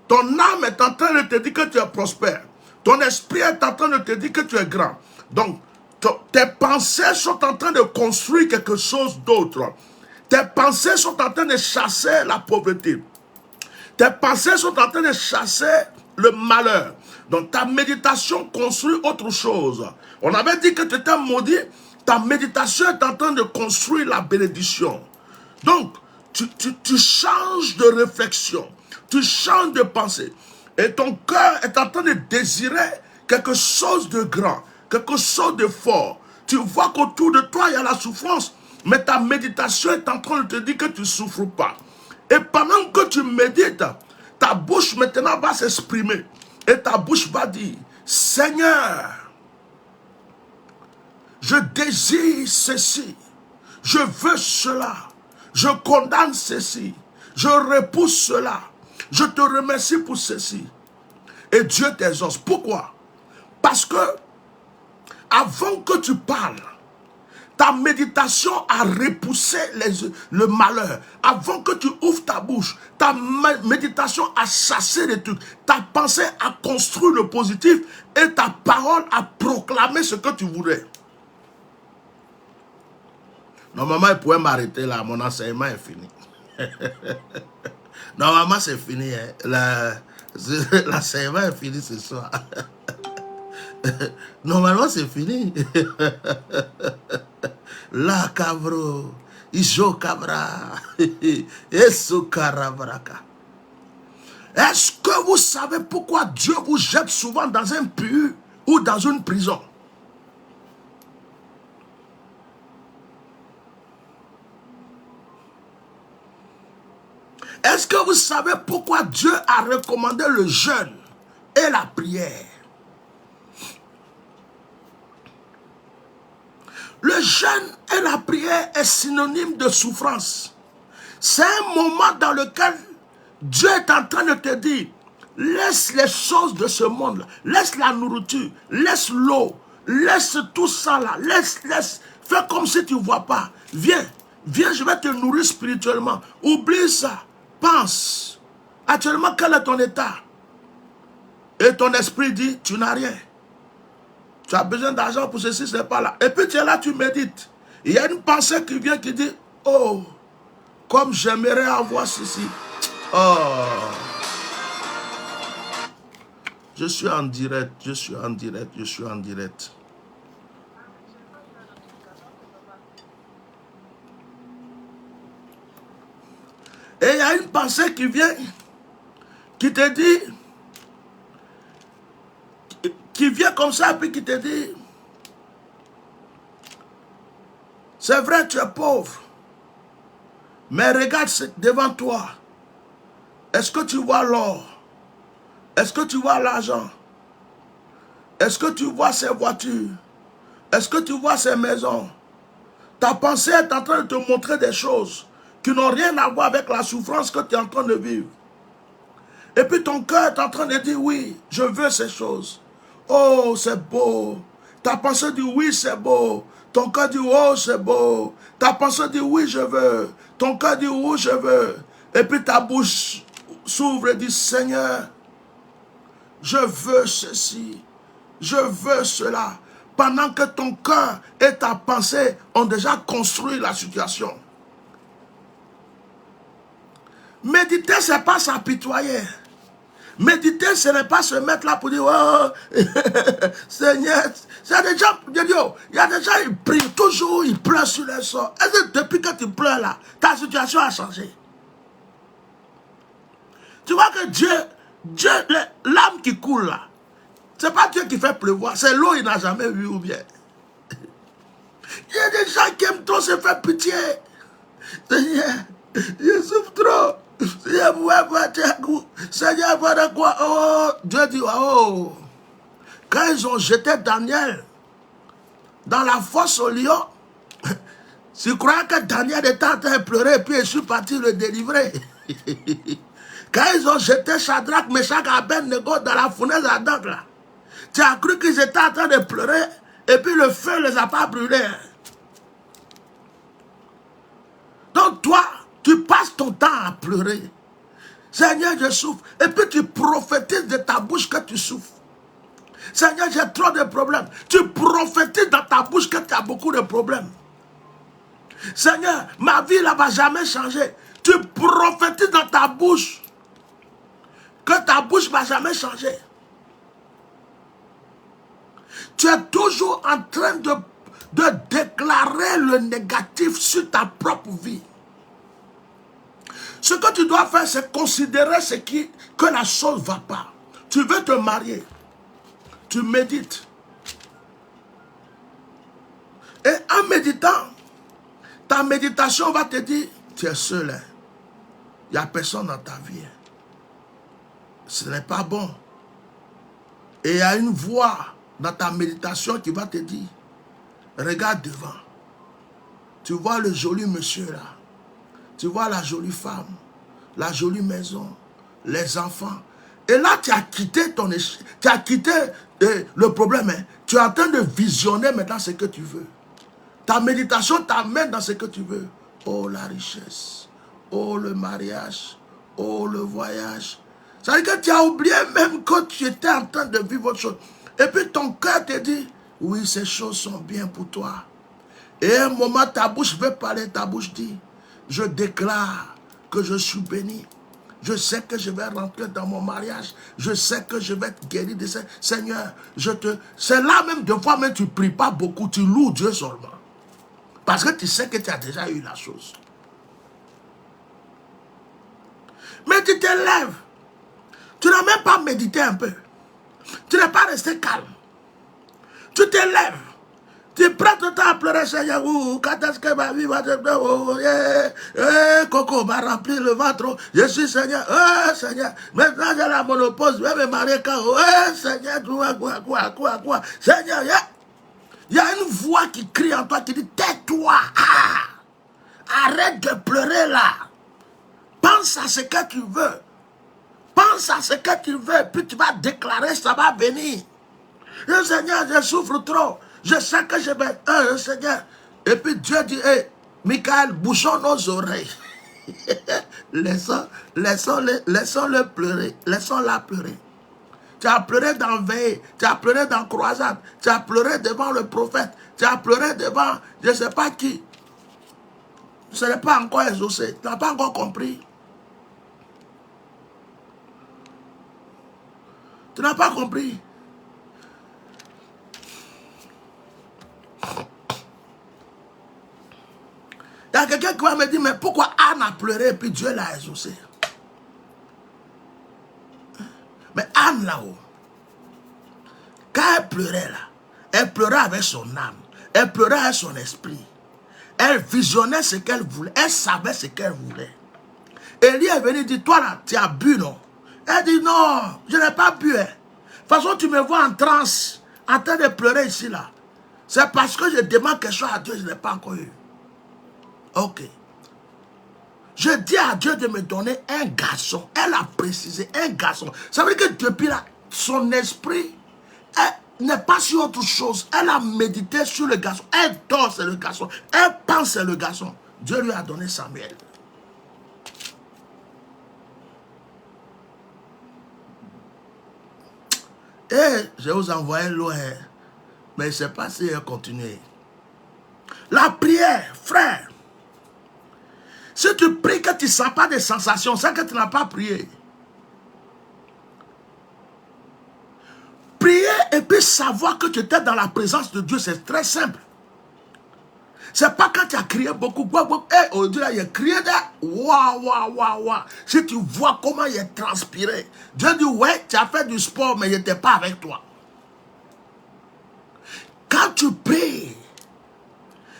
Ton âme est en train de te dire que tu es prospère. Ton esprit est en train de te dire que tu es grand. Donc, tes pensées sont en train de construire quelque chose d'autre. Tes pensées sont en train de chasser la pauvreté. Tes pensées sont en train de chasser le malheur. Donc ta méditation construit autre chose. On avait dit que tu étais maudit. Ta méditation est en train de construire la bénédiction. Donc, tu changes de réflexion. Tu changes de pensée. Et ton cœur est en train de désirer quelque chose de grand. Quelque chose de fort. Tu vois qu'autour de toi, il y a la souffrance. Mais ta méditation est en train de te dire que tu ne souffres pas. Et pendant que tu médites, ta bouche maintenant va s'exprimer. Et ta bouche va dire, Seigneur, je désire ceci. Je veux cela. Je condamne ceci. Je repousse cela. Je te remercie pour ceci. Et Dieu t'exauce. Pourquoi? Parce que avant que tu parles, ta méditation a repoussé le malheur. Avant que tu ouvres ta bouche, ta méditation a chassé les trucs. Ta pensée a construit le positif et ta parole a proclamé ce que tu voulais. Normalement, il pourrait m'arrêter là. Mon enseignement est fini. Normalement, c'est fini. Hein. L'enseignement est fini ce soir. Normalement, c'est fini. La cabro, ijo cabra, eso carabraca. Est-ce que vous savez pourquoi Dieu vous jette souvent dans un puits ou dans une prison? Est-ce que vous savez pourquoi Dieu a recommandé le jeûne et la prière? Le jeûne et la prière est synonyme de souffrance. C'est un moment dans lequel Dieu est en train de te dire, laisse les choses de ce monde, laisse la nourriture, laisse l'eau, laisse tout ça là, laisse, fais comme si tu ne vois pas. Viens, je vais te nourrir spirituellement. Oublie ça, pense. Actuellement, quel est ton état? Et ton esprit dit, tu n'as rien. Tu as besoin d'argent pour ceci, ce n'est pas là. Et puis tu es là, tu médites. Il y a une pensée qui vient qui dit, oh, comme j'aimerais avoir ceci. Oh. Je suis en direct, je suis en direct, je suis en direct. Et il y a une pensée qui vient, qui te dit, qui vient comme ça, puis qui te dit, c'est vrai, tu es pauvre, mais regarde devant toi. Est-ce que tu vois l'or? Est-ce que tu vois l'argent? Est-ce que tu vois ces voitures? Est-ce que tu vois ces maisons? Ta pensée est en train de te montrer des choses qui n'ont rien à voir avec la souffrance que tu es en train de vivre. Et puis ton cœur est en train de dire, oui, je veux ces choses. Oh, c'est beau. Ta pensée dit, oui, c'est beau. Ton cœur dit, oh, c'est beau. Ta pensée dit, oui, je veux. Ton cœur dit, oui, je veux. Et puis ta bouche s'ouvre et dit, Seigneur, je veux ceci, je veux cela. Pendant que ton cœur et ta pensée ont déjà construit la situation. Méditer, ce n'est pas s'apitoyer. Méditer, ce n'est pas se mettre là pour dire, oh, Seigneur, il y a des gens, ils prient toujours, ils pleurent sur les sorts. Est-ce que depuis que tu pleures là, ta situation a changé? Tu vois que Dieu, l'âme qui coule là, ce n'est pas Dieu qui fait pleuvoir, c'est l'eau qu'il n'a jamais vu ou bien. Il y a des gens qui aiment trop se faire pitié. Seigneur, je souffre trop. Seigneur, voilà quoi. Oh, Dieu dit, oh. Quand ils ont jeté Daniel dans la fosse au lion, tu crois que Daniel était en train de pleurer et puis je suis parti le délivrer. Quand ils ont jeté Shadrach, Meshach, Abednego dans la fournaise ardente là, tu as cru qu'ils étaient en train de pleurer et puis le feu ne les a pas brûlés. Donc toi, tu passes ton temps à pleurer. Seigneur, je souffre. Et puis tu prophétises de ta bouche que tu souffres. Seigneur, j'ai trop de problèmes. Tu prophétises dans ta bouche que tu as beaucoup de problèmes. Seigneur, ma vie ne va jamais changer. Tu prophétises dans ta bouche que ta bouche ne va jamais changer. Tu es toujours en train de déclarer le négatif sur ta propre vie. Ce que tu dois faire, c'est considérer que la chose ne va pas. Tu veux te marier. Tu médites. Et en méditant, ta méditation va te dire, tu es seul. Hein. Il n'y a personne dans ta vie. Hein. Ce n'est pas bon. Et il y a une voix dans ta méditation qui va te dire, regarde devant. Tu vois le joli monsieur là. Tu vois la jolie femme, la jolie maison, les enfants. Et là, tu as quitté le problème. Hein. Tu es en train de visionner maintenant ce que tu veux. Ta méditation t'amène dans ce que tu veux. Oh, la richesse. Oh, le mariage. Oh, le voyage. Ça veut dire que tu as oublié même que tu étais en train de vivre autre chose. Et puis ton cœur te dit, oui, ces choses sont bien pour toi. Et à un moment, ta bouche veut parler, ta bouche dit, je déclare que je suis béni. Je sais que je vais rentrer dans mon mariage. Je sais que je vais être guéri de ça. Seigneur, c'est là même, des fois même, tu ne pries pas beaucoup, tu loues Dieu seulement. Parce que tu sais que tu as déjà eu la chose. Mais tu te lèves. Tu n'as même pas médité un peu. Tu n'es pas resté calme. Tu te lèves. Tu prends ton temps à pleurer, Seigneur. Quand est-ce que ma vie va te... Coco m'a rempli le ventre. Je suis Seigneur. Seigneur. Maintenant, j'ai la monopause. Je vais me marier quand... Seigneur, quoi. Seigneur, il y a une voix qui crie en toi qui dit, tais-toi. Arrête de pleurer là. Pense à ce que tu veux. Pense à ce que tu veux. Puis tu vas déclarer, ça va venir. Seigneur, je souffre trop. Je sais que je vais... Seigneur. Et puis Dieu dit, hey, Michael, bouchons nos oreilles. Laissons-le pleurer. Laissons-la pleurer. Tu as pleuré dans Veille. Tu as pleuré dans Croisade. Tu as pleuré devant le prophète. Tu as pleuré devant je ne sais pas qui. Ce n'est pas encore exaucé. Tu n'as pas encore compris. Tu n'as pas compris. Il y a quelqu'un qui va me dire, mais pourquoi Anne a pleuré et puis Dieu l'a exaucé? Mais Anne là-haut, quand elle pleurait là, elle pleurait avec son âme, elle pleurait avec son esprit. Elle visionnait ce qu'elle voulait, elle savait ce qu'elle voulait. Élie est venu dire, toi là, tu as bu non? Elle dit, non, je n'ai pas bu. Hein. De toute façon, tu me vois en transe, en train de pleurer ici là. C'est parce que je demande quelque chose à Dieu, je n'ai pas encore eu. Ok. Je dis à Dieu de me donner un garçon. Elle a précisé, un garçon. Ça veut dire que depuis là, son esprit n'est pas sur autre chose. Elle a médité sur le garçon. Elle dort, c'est le garçon. Elle pense, c'est le garçon. Dieu lui a donné Samuel. Et je vous envoie loin. Mais je ne sais pas si elle continue. La prière, frère. Si tu pries que tu ne sens pas de sensations, c'est que tu n'as pas prié. Prier et puis savoir que tu étais dans la présence de Dieu, c'est très simple. C'est pas quand tu as crié beaucoup. Oh Dieu, il a crié là. Waouh. Si tu vois comment il est transpiré. Dieu dit, ouais, tu as fait du sport, mais il n'était pas avec toi. Quand tu pries,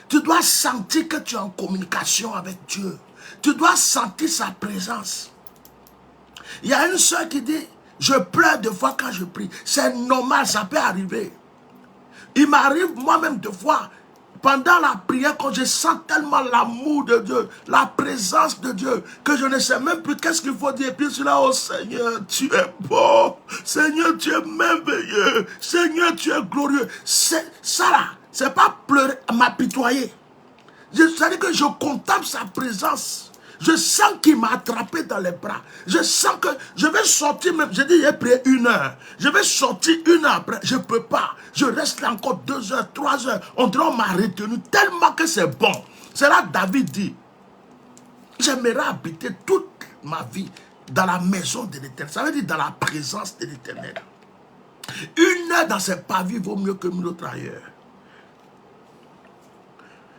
tu dois sentir que tu es en communication avec Dieu. Tu dois sentir sa présence. Il y a une soeur qui dit, je pleure deux fois quand je prie. C'est normal, ça peut arriver. Il m'arrive moi-même deux fois, pendant la prière, quand je sens tellement l'amour de Dieu, la présence de Dieu, que je ne sais même plus qu'est-ce qu'il faut dire. Et puis je suis là, oh Seigneur, tu es beau. Seigneur, tu es merveilleux. Seigneur, tu es glorieux. Ça là, c'est pas pleurer, m'apitoyer. C'est-à-dire que je contemple sa présence. Je sens qu'il m'a attrapé dans les bras. Je sens que je vais sortir même. J'ai dit, j'ai prié 1 heure. Je vais sortir 1 heure après. Je ne peux pas. Je reste là encore 2 heures, 3 heures. On dirait qu'on m'a retenu tellement que c'est bon. C'est là que David dit, j'aimerais habiter toute ma vie dans la maison de l'Éternel. Ça veut dire dans la présence de l'Éternel. 1 heure dans ses pavillons vaut mieux que 1000 autres ailleurs.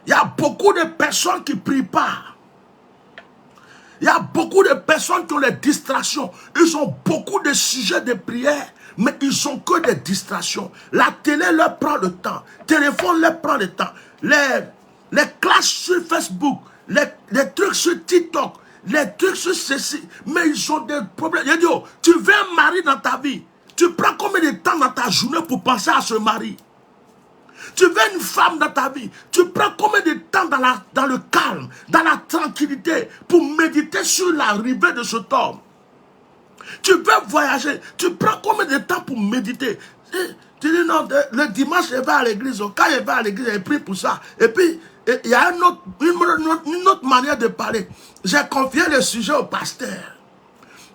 Il y a beaucoup de personnes qui ne prient pas. Il y a beaucoup de personnes qui ont les distractions. Ils ont beaucoup de sujets de prière, mais ils ont que des distractions. La télé leur prend le temps. Le téléphone leur prend le temps. Les classes sur Facebook, les trucs sur TikTok, les trucs sur ceci. Mais ils ont des problèmes. Je dis, oh, tu veux un mari dans ta vie. Tu prends combien de temps dans ta journée pour penser à ce mari? Tu veux une femme dans ta vie. Tu prends combien de temps dans le calme, dans la tranquillité, pour méditer sur l'arrivée de cet homme? Tu veux voyager. Tu prends combien de temps pour méditer? Tu dis non, le dimanche, je vais à l'église. Quand je vais à l'église, je prie pour ça. Et puis, il y a une autre manière de parler. J'ai confié le sujet au pasteur.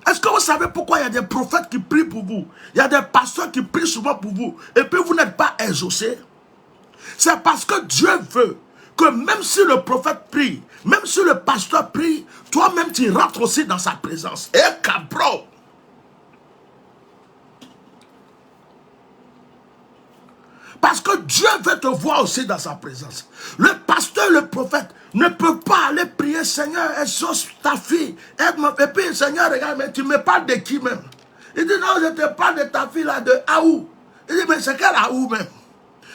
Est-ce que vous savez pourquoi il y a des prophètes qui prient pour vous? Il y a des pasteurs qui prient souvent pour vous. Et puis, vous n'êtes pas exaucés. C'est parce que Dieu veut que même si le prophète prie, même si le pasteur prie, toi-même tu rentres aussi dans sa présence. Et cabro. Parce que Dieu veut te voir aussi dans sa présence. Le pasteur, le prophète ne peut pas aller prier, Seigneur, exauce ta fille. Et puis, Seigneur, regarde, mais tu me parles de qui même? Il dit, non, je te parle de ta fille là, de Aou. Il dit, mais c'est quelle Aou même?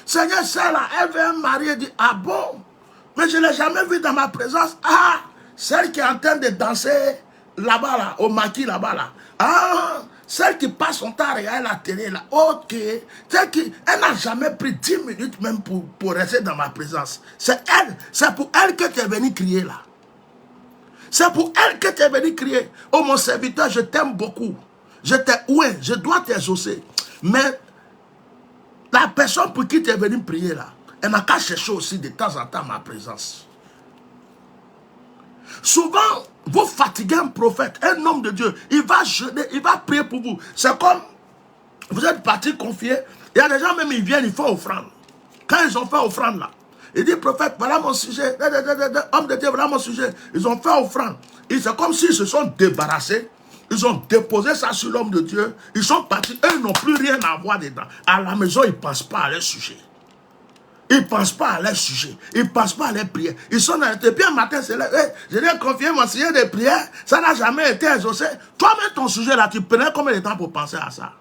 Seigneur, celle-là, elle veut un mari. Elle dit, ah bon? Mais je ne l'ai jamais vue dans ma présence. Ah, celle qui est en train de danser là-bas, là, au maquis là-bas, là. Ah, celle qui passe son temps à regarder la télé, là. Ok. Celle qui, elle n'a jamais pris 10 minutes même pour rester dans ma présence. C'est elle, c'est pour elle que tu es venu crier, là. C'est pour elle que tu es venu crier. Oh, mon serviteur, je t'aime beaucoup. Je t'ai oué, je dois t'exaucer. Mais la personne pour qui tu es venu prier là, elle n'a qu'à chercher aussi de temps en temps ma présence. Souvent, vous fatiguez un prophète, un homme de Dieu, il va jeûner, il va prier pour vous. C'est comme, vous êtes parti confier, il y a des gens même, ils viennent, ils font offrande. Quand ils ont fait offrande là, il dit, prophète, voilà mon sujet, homme de Dieu, voilà mon sujet. Ils ont fait offrande. Et c'est comme s'ils se sont débarrassés. Ils ont déposé ça sur l'homme de Dieu. Ils sont partis. Eux, ils n'ont plus rien à voir dedans. À la maison, ils ne pensent pas à leur sujet. Ils ne pensent pas à leur sujet. Ils ne pensent pas à leur prière. Ils sont dans le... Puis un matin, c'est là. Hey, je lui ai confié mon sujet de prière. Ça n'a jamais été exaucé. Toi-même, ton sujet là, tu prenais combien de temps pour penser à ça?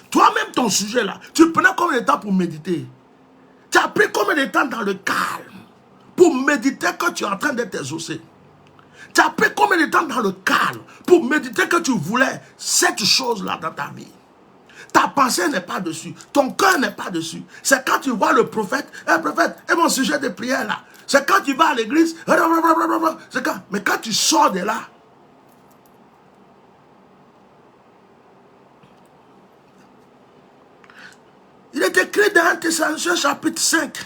Toi-même, ton sujet là, tu prenais combien de temps pour méditer? Tu as pris combien de temps dans le calme pour méditer que tu es en train d'être exaucé? Tu as pris combien de temps dans le calme pour méditer que tu voulais cette chose-là dans ta vie? Ta pensée n'est pas dessus. Ton cœur n'est pas dessus. C'est quand tu vois le prophète, et mon sujet de prière là. C'est quand tu vas à l'église. Mais quand tu sors de là, il est écrit dans 1 Thessaloniciens chapitre 5.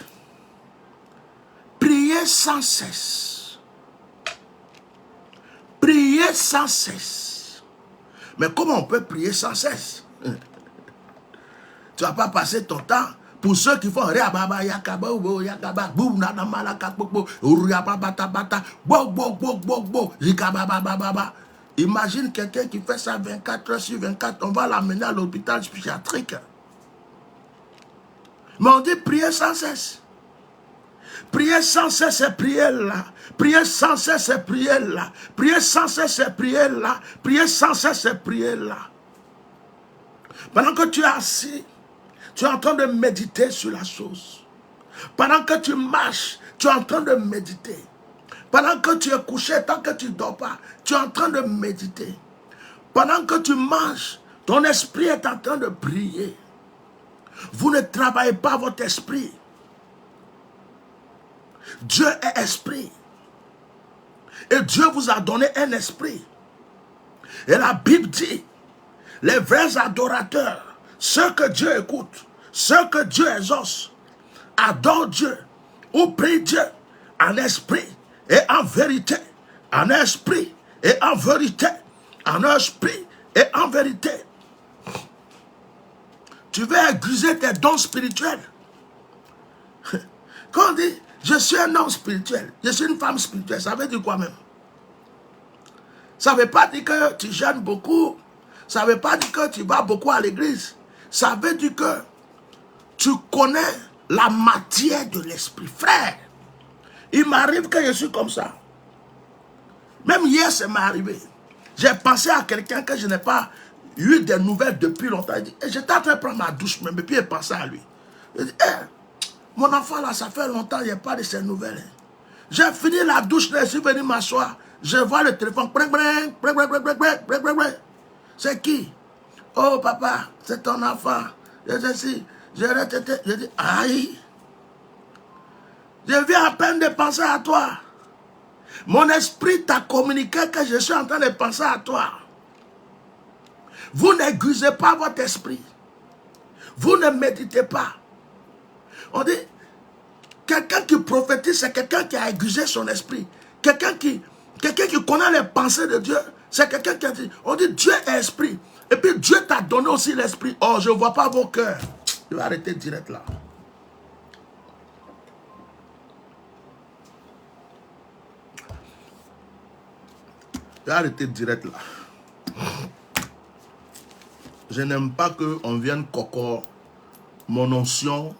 Priez sans cesse. Priez sans cesse. Mais comment on peut prier sans cesse? Tu ne vas pas passer ton temps. Pour ceux qui font imagine quelqu'un qui fait ça 24 heures sur 24, on va l'amener à l'hôpital psychiatrique. Mais on dit prier sans cesse. Prier sans cesse, c'est prier là. Prier sans cesse, c'est prier là. Prier sans cesse, c'est prier là. Prier sans cesse, c'est prier là. Pendant que tu es assis, tu es en train de méditer sur la chose. Pendant que tu marches, tu es en train de méditer. Pendant que tu es couché, tant que tu ne dors pas, tu es en train de méditer. Pendant que tu manges, ton esprit est en train de prier. Vous ne travaillez pas votre esprit. Dieu est esprit. Et Dieu vous a donné un esprit. Et la Bible dit, les vrais adorateurs, ceux que Dieu écoute, ceux que Dieu exauce, adorent Dieu ou prient Dieu en esprit et en vérité. En esprit et en vérité. En esprit et en vérité. Tu veux aiguiser tes dons spirituels. Quand on dit, je suis un homme spirituel, je suis une femme spirituelle, ça veut dire quoi même? Ça ne veut pas dire que tu jeûnes beaucoup. Ça ne veut pas dire que tu vas beaucoup à l'église. Ça veut dire que tu connais la matière de l'esprit. Frère, il m'arrive que je suis comme ça. Même hier, ça m'est arrivé. J'ai pensé à quelqu'un que je n'ai pas eu des nouvelles depuis longtemps. J'étais en train de prendre ma douche même, et puis j'ai pensé à lui. Je dis, mon enfant là, ça fait longtemps, il n'y a pas de ces nouvelles. J'ai fini la douche, je suis venu m'asseoir. Je vois le téléphone. C'est qui? Oh papa, c'est ton enfant. Je dis, aïe. Je viens à peine de penser à toi. Mon esprit t'a communiqué que je suis en train de penser à toi. Vous n'aiguisez pas votre esprit. Vous ne méditez pas. On dit, quelqu'un qui prophétise, c'est quelqu'un qui a aiguisé son esprit. Quelqu'un qui connaît les pensées de Dieu, c'est quelqu'un qui a dit, on dit Dieu est esprit. Et puis Dieu t'a donné aussi l'esprit. Oh, je ne vois pas vos cœurs. Je vais arrêter direct là. Je vais arrêter direct là. Je n'aime pas qu'on vienne coco mon onction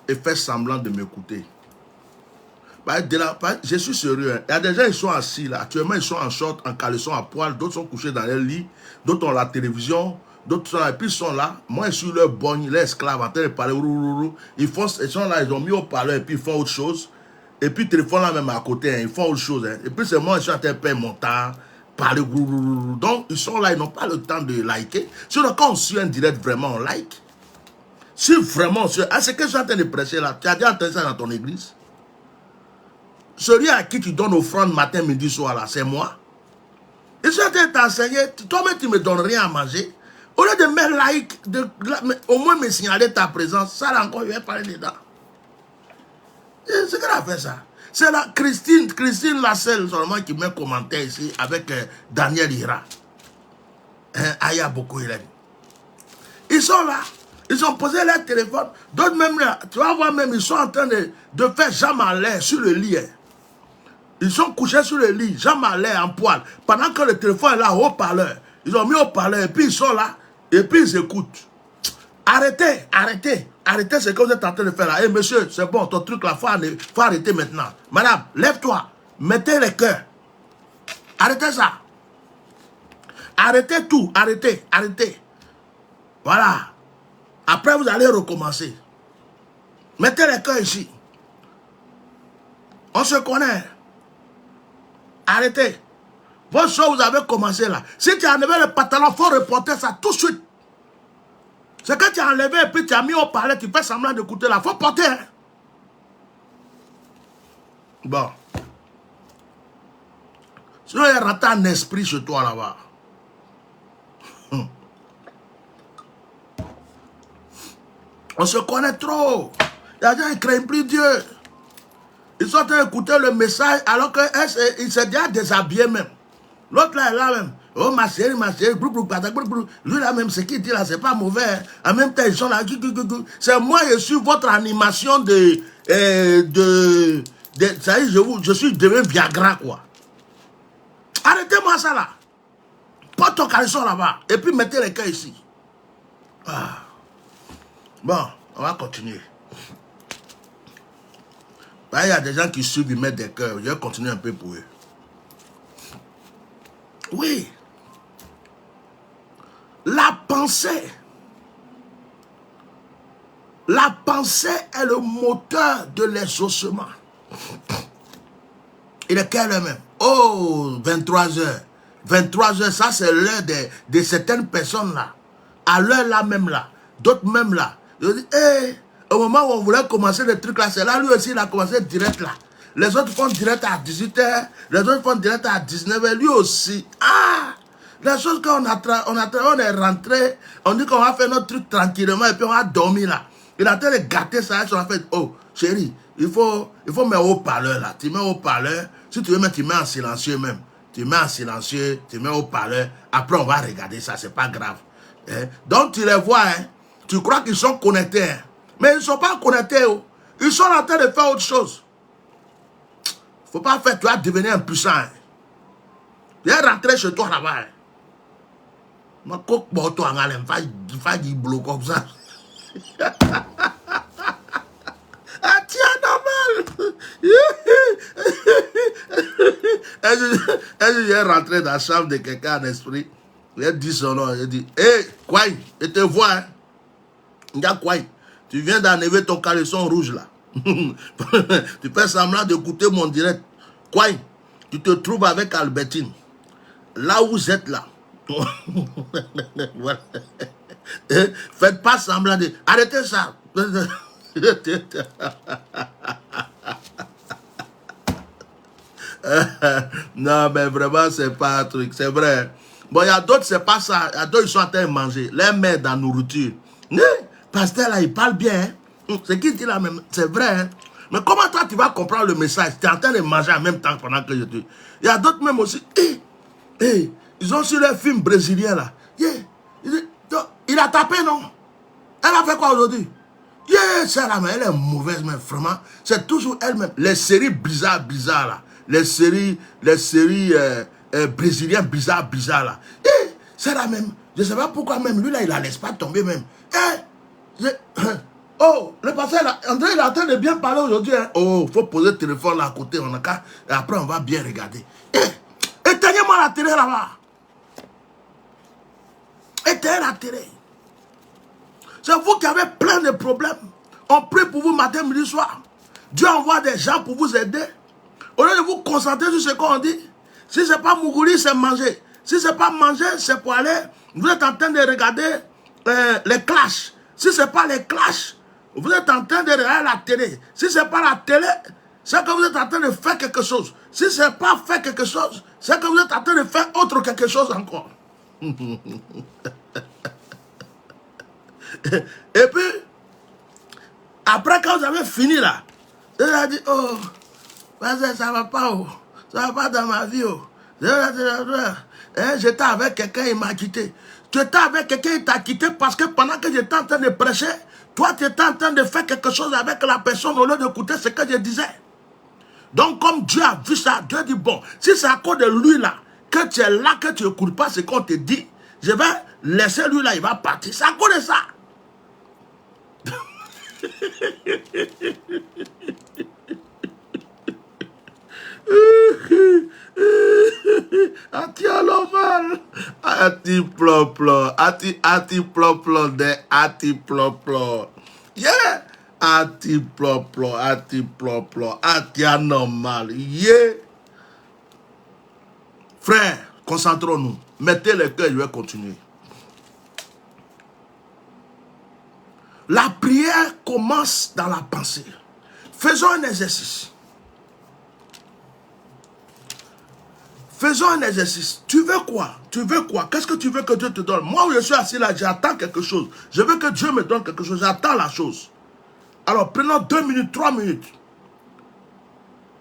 et faire semblant de m'écouter. Je suis sérieux. Il y a des gens qui sont assis là. Actuellement, ils sont en short, en caleçon à poil. D'autres sont couchés dans leur lit. D'autres ont la télévision. D'autres sont là. Et puis ils sont là. Moi, je suis leur bonne, leur esclave en train de parler. Ils sont là, ils ont mis au parleur et puis ils font autre chose. Et puis le téléphone là même à côté, hein, ils font autre chose. Hein. Et puis c'est moi, je suis en train de faire mon temps, parler. Donc ils sont là, ils n'ont pas le temps de liker. Sinon, quand on suit un direct, vraiment, on like. Si vraiment, c'est ce que je suis en train de prêcher là, tu as déjà entendu ça dans ton église? Celui à qui tu donnes offrande matin, midi, soir, là, c'est moi. Et si je t'enseigner, toi-même, tu ne me donnes rien à manger. Au lieu de mettre like, au moins me signaler ta présence, ça là encore, je vais parler dedans. C'est qu'elle a fait ça. C'est la Christine Lasselle seulement qui met commentaire ici avec Daniel Ira. Aya beaucoup Hélène. Ils sont là. Ils ont posé leur téléphone. D'autres même là, tu vas voir même, ils sont en train de faire jambes en l'air sur le lit. Hein. Ils sont couchés sur le lit, jambes en l'air, en poil. Pendant que le téléphone est là, haut-parleur. Ils ont mis haut-parleur et puis ils sont là. Et puis ils écoutent. Arrêtez, arrêtez. Arrêtez ce que vous êtes en train de faire là. Eh monsieur, c'est bon, ton truc là, faut arrêter maintenant. Madame, lève-toi. Mettez les cœurs. Arrêtez ça. Arrêtez tout. Arrêtez, arrêtez. Voilà. Après, vous allez recommencer. Mettez les cœurs ici. On se connaît. Arrêtez. Votre chose, vous avez commencé là. Si tu as enlevé le pantalon, il faut reporter ça tout de suite. C'est quand tu as enlevé et puis tu as mis au palais, tu fais semblant d'écouter là. Il faut porter. Hein? Bon. Sinon, il y a raté un esprit chez toi là-bas. On se connaît trop. Il y a des gens qui ne craignent plus Dieu. Ils sont en train d'écouter le message alors qu'il s'est déjà déshabillé même. L'autre là est là même. Oh ma chérie, lui là même, ce qu'il dit là, c'est pas mauvais. En même temps, ils sont là. C'est moi, je suis votre animation ça y est, je suis devenu Viagra, quoi. Arrêtez-moi ça là. Porte ton caleçon là-bas. Et puis mettez les cœurs ici. Ah. Bon, on va continuer. Il y a des gens qui suivent, ils mettent des cœurs. Je vais continuer un peu pour eux. Oui. La pensée est le moteur de l'exaucement. Il est quelle heure même? Oh, 23 heures. 23 heures, ça c'est l'heure de certaines personnes là. À l'heure là même là. D'autres même là. Je dis, au moment où on voulait commencer le truc là, c'est là, lui aussi il a commencé direct là. Les autres font direct à 18h, les autres font direct à 19h, lui aussi. Ah! La chose qu'on on est rentré, on dit qu'on va faire notre truc tranquillement et puis on va dormir là. Il a train de gâter ça, on a fait, oh, chérie, il faut mettre haut-parleur là. Tu mets haut-parleur, si tu veux mettre, tu mets en silencieux même. Tu mets en silencieux, tu mets haut-parleur, après on va regarder ça, c'est pas grave. Hein? Donc tu les vois, hein? Tu crois qu'ils sont connectés, hein? Mais ils ne sont pas connectés, oh. Ils sont en train de faire autre chose. Faut pas faire, tu vas devenir impuissant. Hein? Viens rentrer chez toi là-bas. Hein? Ma coque pour toi, il va dire bloc comme ça. Ah tiens, normal. Est-ce que j'ai rentré dans la chambre de quelqu'un en esprit? Il a dit son nom, il dit, hé, Kwai, je te vois. Hein? Il dit, Kwai, tu viens d'enlever ton caleçon rouge là. Tu fais semblant d'écouter mon direct. Kwai, tu te trouves avec Albertine. Là où vous êtes là. Voilà. Faites pas semblant de... Arrêtez ça. Non, mais vraiment, c'est pas un truc. C'est vrai. Bon, il y a d'autres, c'est pas ça. Il y a d'autres, ils sont en train de manger. Les mères dans la nourriture. Pasteur, là, il parle bien. Hein? C'est qui dit là même? C'est vrai. Hein? Mais comment toi, tu vas comprendre le message? Tu es en train de manger en même temps pendant que je te... Il y a d'autres même aussi. Ils ont sur les films brésiliens là. Il a tapé, non? Elle a fait quoi aujourd'hui? C'est là, mais elle est mauvaise, mais vraiment. C'est toujours elle-même. Les séries bizarres là. Les séries brésiliennes bizarres là. C'est la même. Je ne sais pas pourquoi même. Lui là, il la laisse pas tomber même. Oh, le pasteur là, André, il est en train de bien parler aujourd'hui. Hein. Oh, il faut poser le téléphone là à côté. Et après, on va bien regarder. Éteignez-moi la télé là-bas. Éteignez la télé. C'est vous qui avez plein de problèmes. On prie pour vous matin, midi, soir. Dieu envoie des gens pour vous aider. Au lieu de vous concentrer sur ce qu'on dit. Si ce n'est pas mourir, c'est manger. Si ce n'est pas manger, c'est pour aller. Vous êtes en train de regarder les clashs. Si ce n'est pas les clashs, vous êtes en train de regarder la télé. Si ce n'est pas la télé, c'est que vous êtes en train de faire quelque chose. Si ce n'est pas faire quelque chose, c'est que vous êtes en train de faire autre quelque chose encore. Et puis, après quand vous avez fini là, vous avez dit, oh, ça va pas, oh, ça va pas dans ma vie, oh. J'étais avec quelqu'un, il m'a quitté. Tu étais avec quelqu'un, il t'a quitté parce que pendant que j'étais en train de prêcher, toi tu étais en train de faire quelque chose avec la personne au lieu d'écouter ce que je disais. Donc comme Dieu a vu ça, Dieu dit, bon, si c'est à cause de lui là, que tu es là, que tu n'écoutes pas ce qu'on te dit, je vais laisser lui là, il va partir. C'est à cause de ça. Ati normal. Ati plop-plop. Ati plop-plop de ati plop-plop. Yeah. Ati plop-plop. Ati plop-plop. Ati anormal. Yeah. Frère, concentrons-nous. Mettez le cœur, je vais continuer. La prière commence dans la pensée. Faisons un exercice. Faisons un exercice. Tu veux quoi? Tu veux quoi? Qu'est-ce que tu veux que Dieu te donne? Moi, je suis assis là, j'attends quelque chose. Je veux que Dieu me donne quelque chose. J'attends la chose. Alors, prenons 2 minutes, 3 minutes.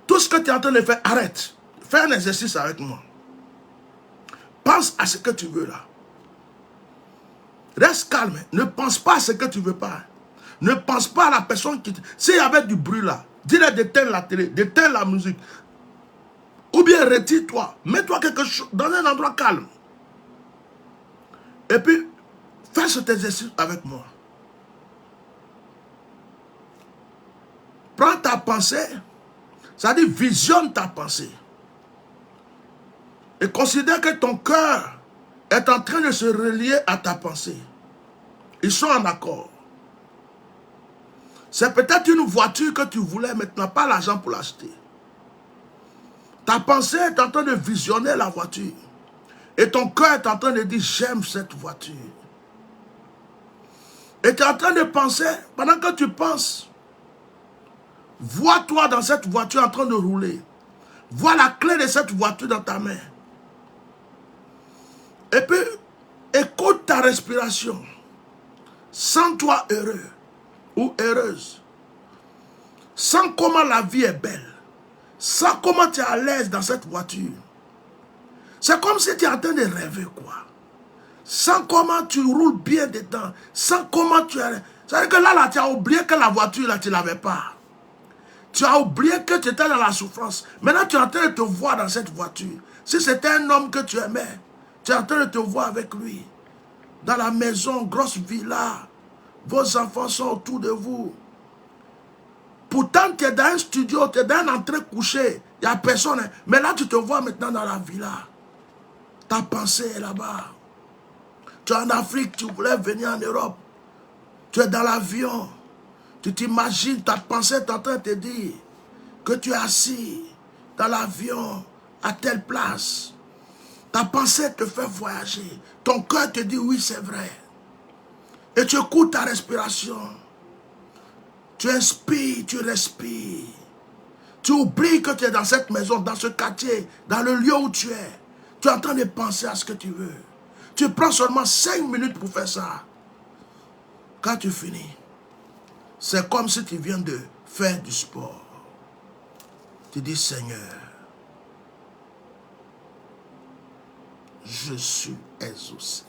Tout ce que tu es en train de faire, arrête. Fais un exercice avec moi. Pense à ce que tu veux là. Reste calme. Ne pense pas à ce que tu veux pas. Ne pense pas à la personne qui... S'il y avait du bruit là, dis-leur d'éteindre la télé, d'éteindre la musique. Ou bien retire-toi. Mets-toi quelque chose dans un endroit calme. Et puis, fais cet exercice avec moi. Prends ta pensée. C'est-à-dire, visionne ta pensée. Et considère que ton cœur est en train de se relier à ta pensée. Ils sont en accord. C'est peut-être une voiture que tu voulais, mais tu n'as pas l'argent pour l'acheter. Ta pensée est en train de visionner la voiture. Et ton cœur est en train de dire, j'aime cette voiture. Et tu es en train de penser, pendant que tu penses, vois-toi dans cette voiture en train de rouler. Vois la clé de cette voiture dans ta main. Et puis, écoute ta respiration. Sens-toi heureux ou heureuse. Sens comment la vie est belle. Sens comment tu es à l'aise dans cette voiture. C'est comme si tu es en train de rêver, quoi. Sens comment tu roules bien dedans. Sens comment tu es... C'est-à-dire que là, tu as oublié que la voiture, là, tu ne l'avais pas. Tu as oublié que tu étais dans la souffrance. Maintenant, tu es en train de te voir dans cette voiture. Si c'était un homme que tu aimais, tu es en train de te voir avec lui. Dans la maison, grosse villa. Vos enfants sont autour de vous. Pourtant, tu es dans un studio, tu es dans un entrée couché. Il n'y a personne. Mais là, tu te vois maintenant dans la villa. Ta pensée est là-bas. Tu es en Afrique, tu voulais venir en Europe. Tu es dans l'avion. Tu t'imagines, ta pensée est en train de te dire que tu es assis dans l'avion à telle place. Ta pensée te fait voyager. Ton cœur te dit oui, c'est vrai. Et tu écoutes ta respiration. Tu inspires, tu respires. Tu oublies que tu es dans cette maison, dans ce quartier, dans le lieu où tu es. Tu es en train de penser à ce que tu veux. Tu prends seulement 5 minutes pour faire ça. Quand tu finis, c'est comme si tu viens de faire du sport. Tu dis, Seigneur, je suis exaucé.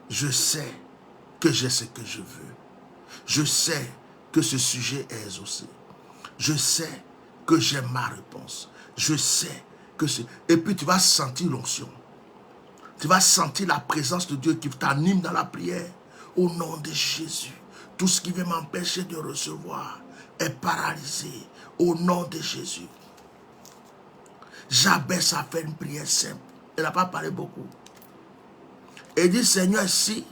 Je sais que j'ai ce que je veux. Je sais que ce sujet est exaucé. Je sais que j'ai ma réponse. Je sais que c'est... Et puis tu vas sentir l'onction. Tu vas sentir la présence de Dieu qui t'anime dans la prière. Au nom de Jésus, tout ce qui veut m'empêcher de recevoir est paralysé. Au nom de Jésus. Jabès a fait une prière simple. Il n'a pas parlé beaucoup. Il dit, Seigneur, si.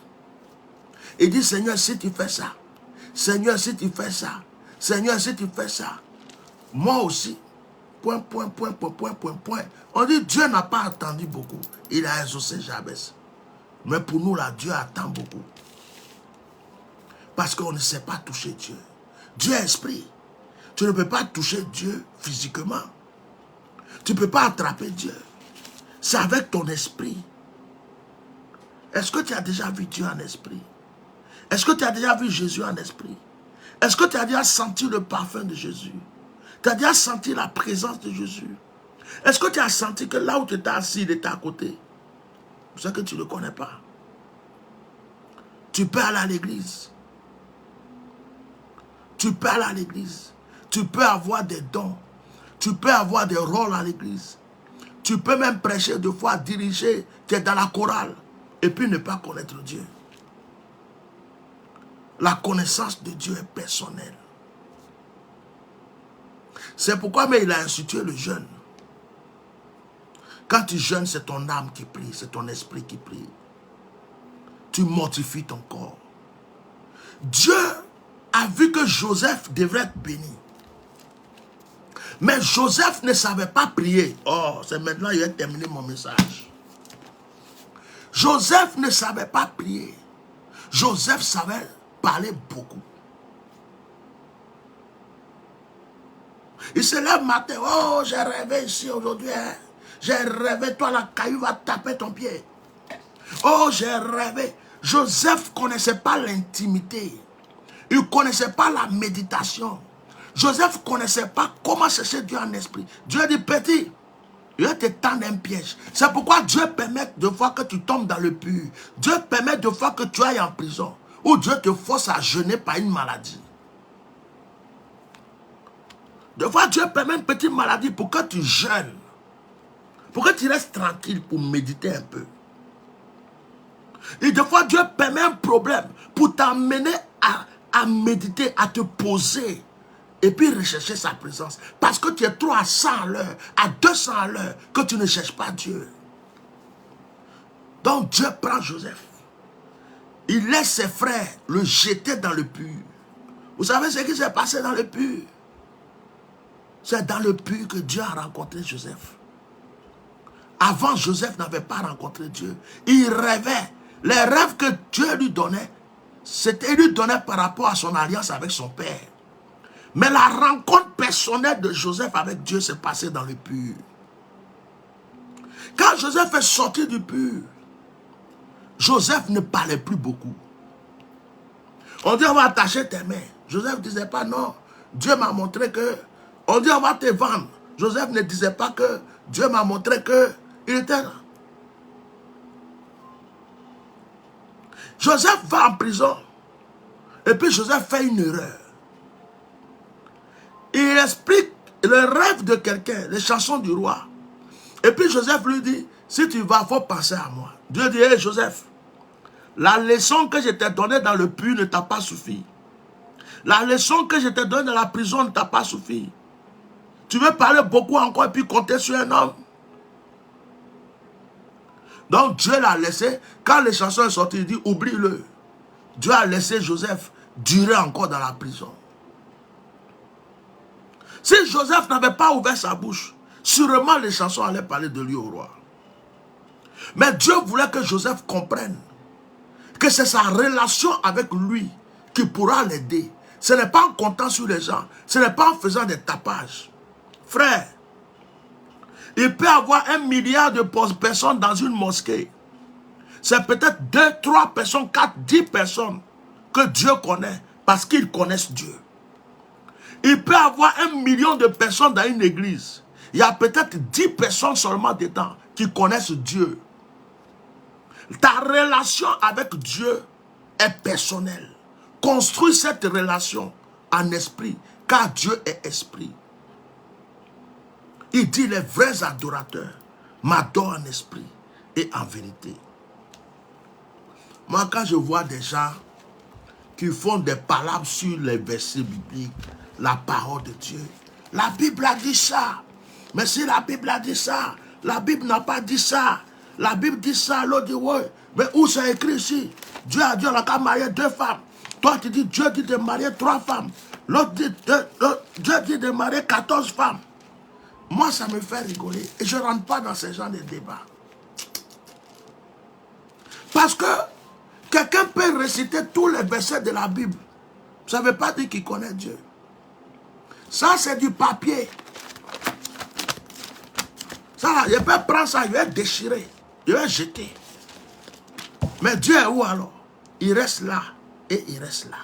Il dit, Seigneur, si tu fais ça. Seigneur, si tu fais ça. Seigneur, si tu fais ça. Moi aussi. Point, point, point, point, point, point, point. On dit, Dieu n'a pas attendu beaucoup. Il a exaucé Jabès. Mais pour nous, là, Dieu attend beaucoup. Parce qu'on ne sait pas toucher Dieu. Dieu est esprit. Tu ne peux pas toucher Dieu physiquement. Tu ne peux pas attraper Dieu. C'est avec ton esprit. Est-ce que tu as déjà vu Dieu en esprit? Est-ce que tu as déjà vu Jésus en esprit? Est-ce que tu as déjà senti le parfum de Jésus? Tu as déjà senti la présence de Jésus? Est-ce que tu as senti que là où tu étais assis, il était à côté? C'est ça que tu ne le connais pas. Tu peux aller à l'église. Tu peux aller à l'église. Tu peux avoir des dons. Tu peux avoir des rôles à l'église. Tu peux même prêcher, deux fois diriger. Tu es dans la chorale. Et puis ne pas connaître Dieu. La connaissance de Dieu est personnelle. C'est pourquoi mais il a institué le jeûne. Quand tu jeûnes, c'est ton âme qui prie, c'est ton esprit qui prie. Tu mortifies ton corps. Dieu a vu que Joseph devrait être béni. Mais Joseph ne savait pas prier. Oh, c'est maintenant que je vais terminer mon message. Joseph ne savait pas prier. Joseph savait parler beaucoup. Il se lève matin. Oh, j'ai rêvé ici aujourd'hui. Hein. J'ai rêvé, toi la caillou va taper ton pied. Oh, j'ai rêvé. Joseph ne connaissait pas l'intimité. Il ne connaissait pas la méditation. Joseph ne connaissait pas comment chercher Dieu en esprit. Dieu dit, petit, Il va te tendre un piège. C'est pourquoi Dieu permet de fois que tu tombes dans le pur. Dieu permet de fois que tu ailles en prison. Ou Dieu te force à jeûner par une maladie. De fois, Dieu permet une petite maladie pour que tu jeûnes. Pour que tu restes tranquille pour méditer un peu. Et des fois, Dieu permet un problème pour t'amener à méditer, à te poser. Et puis rechercher sa présence. Parce que tu es trop à 100 à l'heure, à 200 à l'heure, que tu ne cherches pas Dieu. Donc Dieu prend Joseph. Il laisse ses frères le jeter dans le puits. Vous savez ce qui s'est passé dans le puits? C'est dans le puits que Dieu a rencontré Joseph. Avant, Joseph n'avait pas rencontré Dieu. Il rêvait. Les rêves que Dieu lui donnait, il lui donnait par rapport à son alliance avec son père. Mais la rencontre personnelle de Joseph avec Dieu s'est passée dans le puits. Quand Joseph est sorti du puits, Joseph ne parlait plus beaucoup. On dit on va attacher tes mains. Joseph ne disait pas non. Dieu m'a montré que... On dit on va te vendre. Joseph ne disait pas que Dieu m'a montré que il était là. Joseph va en prison. Et puis Joseph fait une erreur. Il explique le rêve de quelqu'un, les chansons du roi. Et puis Joseph lui dit, si tu vas, il faut penser à moi. Dieu dit, hey Joseph, la leçon que je t'ai donnée dans le puits ne t'a pas suffi. La leçon que je t'ai donnée dans la prison ne t'a pas suffi. Tu veux parler beaucoup encore et puis compter sur un homme. Donc Dieu l'a laissé. Quand les chansons sont sorties, il dit, oublie-le. Dieu a laissé Joseph durer encore dans la prison. Si Joseph n'avait pas ouvert sa bouche, sûrement les chansons allaient parler de lui au roi. Mais Dieu voulait que Joseph comprenne que c'est sa relation avec lui qui pourra l'aider. Ce n'est pas en comptant sur les gens, ce n'est pas en faisant des tapages. Frère, il peut y avoir 1 milliard de personnes dans une mosquée. C'est peut-être 2, 3 personnes, 4, 10 personnes que Dieu connaît parce qu'ils connaissent Dieu. Il peut y avoir 1 million de personnes dans une église. Il y a peut-être 10 personnes seulement dedans qui connaissent Dieu. Ta relation avec Dieu est personnelle. Construis cette relation en esprit, car Dieu est esprit. Il dit les vrais adorateurs m'adorent en esprit et en vérité. Moi, quand je vois des gens qui font des palabres sur les versets bibliques, la parole de Dieu, la Bible a dit ça. Mais si la Bible a dit ça, la Bible n'a pas dit ça. La Bible dit ça, l'autre dit ouais. Mais où c'est écrit ici? Dieu a dit on a qu'à marier 2 femmes. Toi tu dis Dieu dit de marier 3 femmes. L'autre dit Dieu dit de marier 14 femmes. Moi ça me fait rigoler. Et je ne rentre pas dans ce genre de débat. Parce que quelqu'un peut réciter tous les versets de la Bible. Ça ne veut pas dire qu'il connaît Dieu. Ça c'est du papier. Ça, je peux prendre ça, je vais déchirer, je vais jeter. Mais Dieu est où alors? Il reste là et il reste là.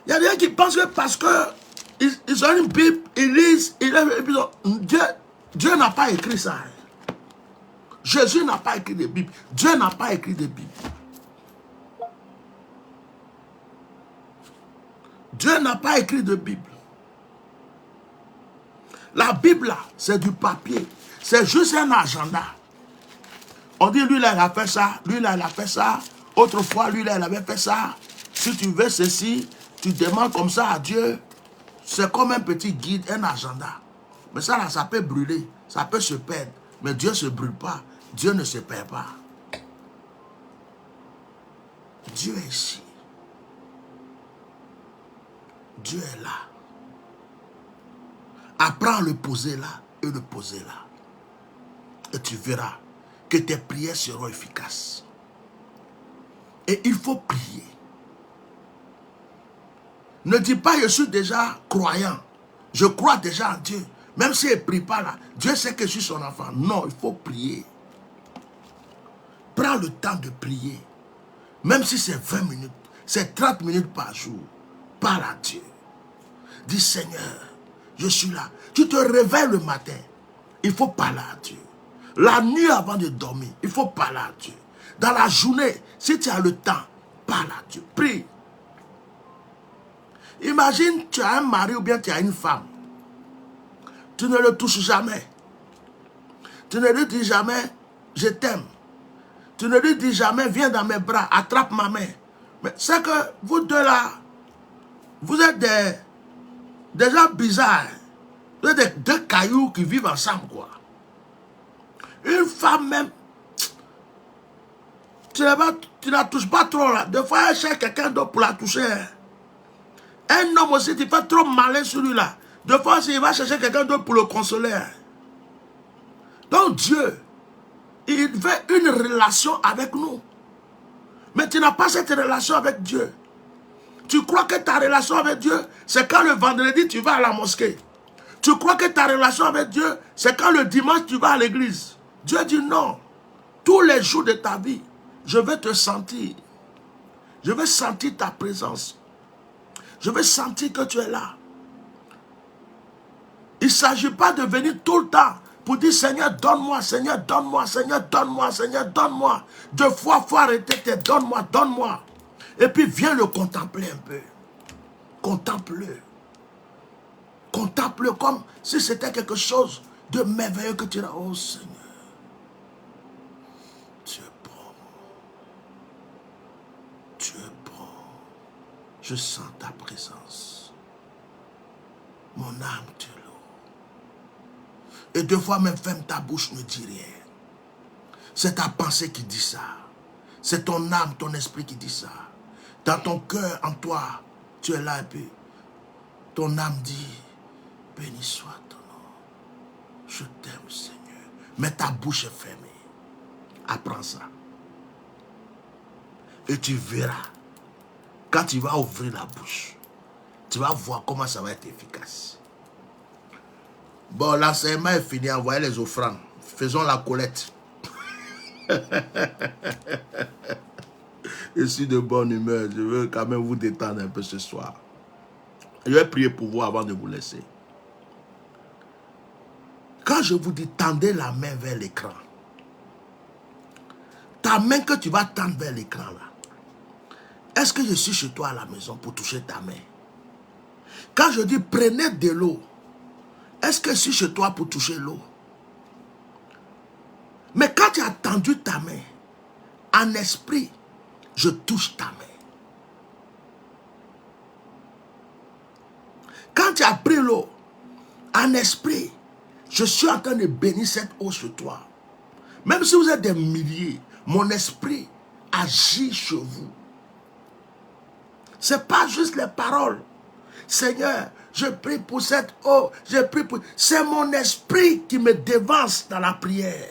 Il y a des gens qui pensent que parce qu'ils ont une Bible, ils lisent, Dieu n'a pas écrit ça. Jésus n'a pas écrit de Bible. Dieu n'a pas écrit de Bible. Dieu n'a pas écrit de Bible. La Bible, là, c'est du papier. C'est juste un agenda. On dit, lui, là, il a fait ça. Lui, là, il a fait ça. Autrefois, lui, là, il avait fait ça. Si tu veux ceci, tu demandes comme ça à Dieu. C'est comme un petit guide, un agenda. Mais ça, là, ça peut brûler. Ça peut se perdre. Mais Dieu ne se brûle pas. Dieu ne se perd pas. Dieu est ici. Dieu est là. Apprends à le poser là et le poser là. Et tu verras que tes prières seront efficaces. Et il faut prier. Ne dis pas je suis déjà croyant. Je crois déjà en Dieu. Même si je ne prie pas là, Dieu sait que je suis son enfant. Non, il faut prier. Prends le temps de prier. Même si c'est 20 minutes, c'est 30 minutes par jour. Parle à Dieu. Dis Seigneur, je suis là. Tu te réveilles le matin. Il faut parler à Dieu. La nuit avant de dormir, il faut parler à Dieu. Dans la journée, si tu as le temps, parle à Dieu. Prie. Imagine, tu as un mari ou bien tu as une femme. Tu ne le touches jamais. Tu ne lui dis jamais, je t'aime. Tu ne lui dis jamais, viens dans mes bras, attrape ma main. Mais c'est que vous deux là, vous êtes des gens bizarres. Vous êtes des deux cailloux qui vivent ensemble, quoi. Une femme même, tu ne la touches pas trop là. Des fois, elle cherche quelqu'un d'autre pour la toucher. Un homme aussi, tu fais trop malin sur lui là. Des fois, il va chercher quelqu'un d'autre pour le consoler. Donc Dieu, il veut une relation avec nous. Mais tu n'as pas cette relation avec Dieu. Tu crois que ta relation avec Dieu, c'est quand le vendredi tu vas à la mosquée. Tu crois que ta relation avec Dieu, c'est quand le dimanche tu vas à l'église. Dieu dit non. Tous les jours de ta vie, je vais te sentir. Je vais sentir ta présence. Je vais sentir que tu es là. Il ne s'agit pas de venir tout le temps pour dire Seigneur, donne-moi, Seigneur, donne-moi, Seigneur, donne-moi, Seigneur, donne-moi. Deux fois, il faut arrêter de donne-moi, donne-moi. Et puis viens le contempler un peu. Contemple-le. Contemple-le comme si c'était quelque chose de merveilleux que tu as. Oh Seigneur, tu es bon. Tu es bon. Je sens ta présence. Mon âme te loue. Et deux fois même ferme ta bouche, ne dis rien. C'est ta pensée qui dit ça. C'est ton âme, ton esprit qui dit ça. Dans ton cœur, en toi, tu es là et puis ton âme dit, béni soit ton nom. Je t'aime Seigneur. Mais ta bouche est fermée. Apprends ça. Et tu verras, quand tu vas ouvrir la bouche, tu vas voir comment ça va être efficace. Bon, l'enseignement est fini, envoyez les offrandes. Faisons la collecte. Je suis de bonne humeur. Je veux quand même vous détendre un peu ce soir. Je vais prier pour vous avant de vous laisser. Quand je vous dis tendez la main vers l'écran, ta main que tu vas tendre vers l'écran là, est-ce que je suis chez toi à la maison pour toucher ta main? Quand je dis prenez de l'eau, est-ce que je suis chez toi pour toucher l'eau? Mais quand tu as tendu ta main, en esprit, je touche ta main. Quand tu as pris l'eau, en esprit, je suis en train de bénir cette eau sur toi. Même si vous êtes des milliers, mon esprit agit sur vous. Ce n'est pas juste les paroles. Seigneur, je prie pour cette eau, je prie pour... C'est mon esprit qui me dévance dans la prière.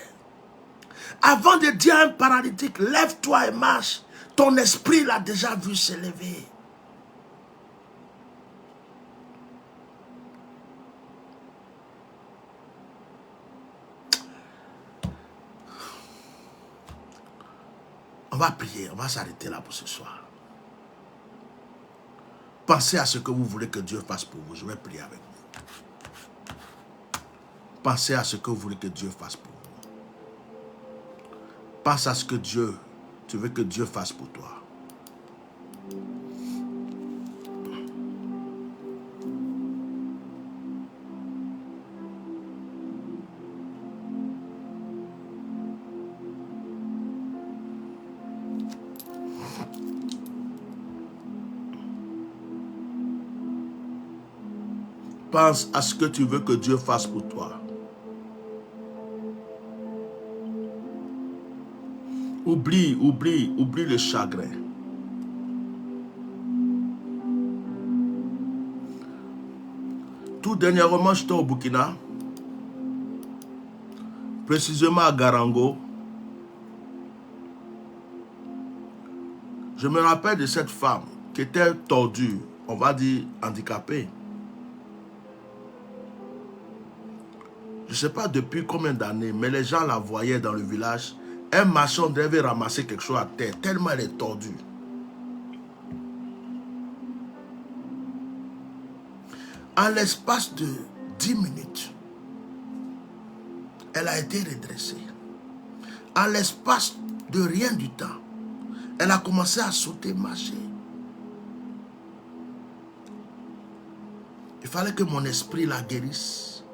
Avant de dire à un paralytique, lève-toi et marche, ton esprit l'a déjà vu s'élever. On va prier, on va s'arrêter là pour ce soir. Pensez à ce que vous voulez que Dieu fasse pour vous. Je vais prier avec vous. Pensez à ce que vous voulez que Dieu fasse pour vous. Pense à ce que tu veux que Dieu fasse pour toi. Pense à ce que tu veux que Dieu fasse pour toi. Oublie le chagrin. Tout dernièrement, j'étais au Burkina, précisément à Garango. Je me rappelle de cette femme qui était tordue, on va dire handicapée. Je ne sais pas depuis combien d'années, mais les gens la voyaient dans le village. Un marchand devait ramasser quelque chose à terre, tellement elle est tordue. En l'espace de 10 minutes, elle a été redressée. En l'espace de rien du temps, elle a commencé à sauter, marcher. Il fallait que mon esprit la guérisse.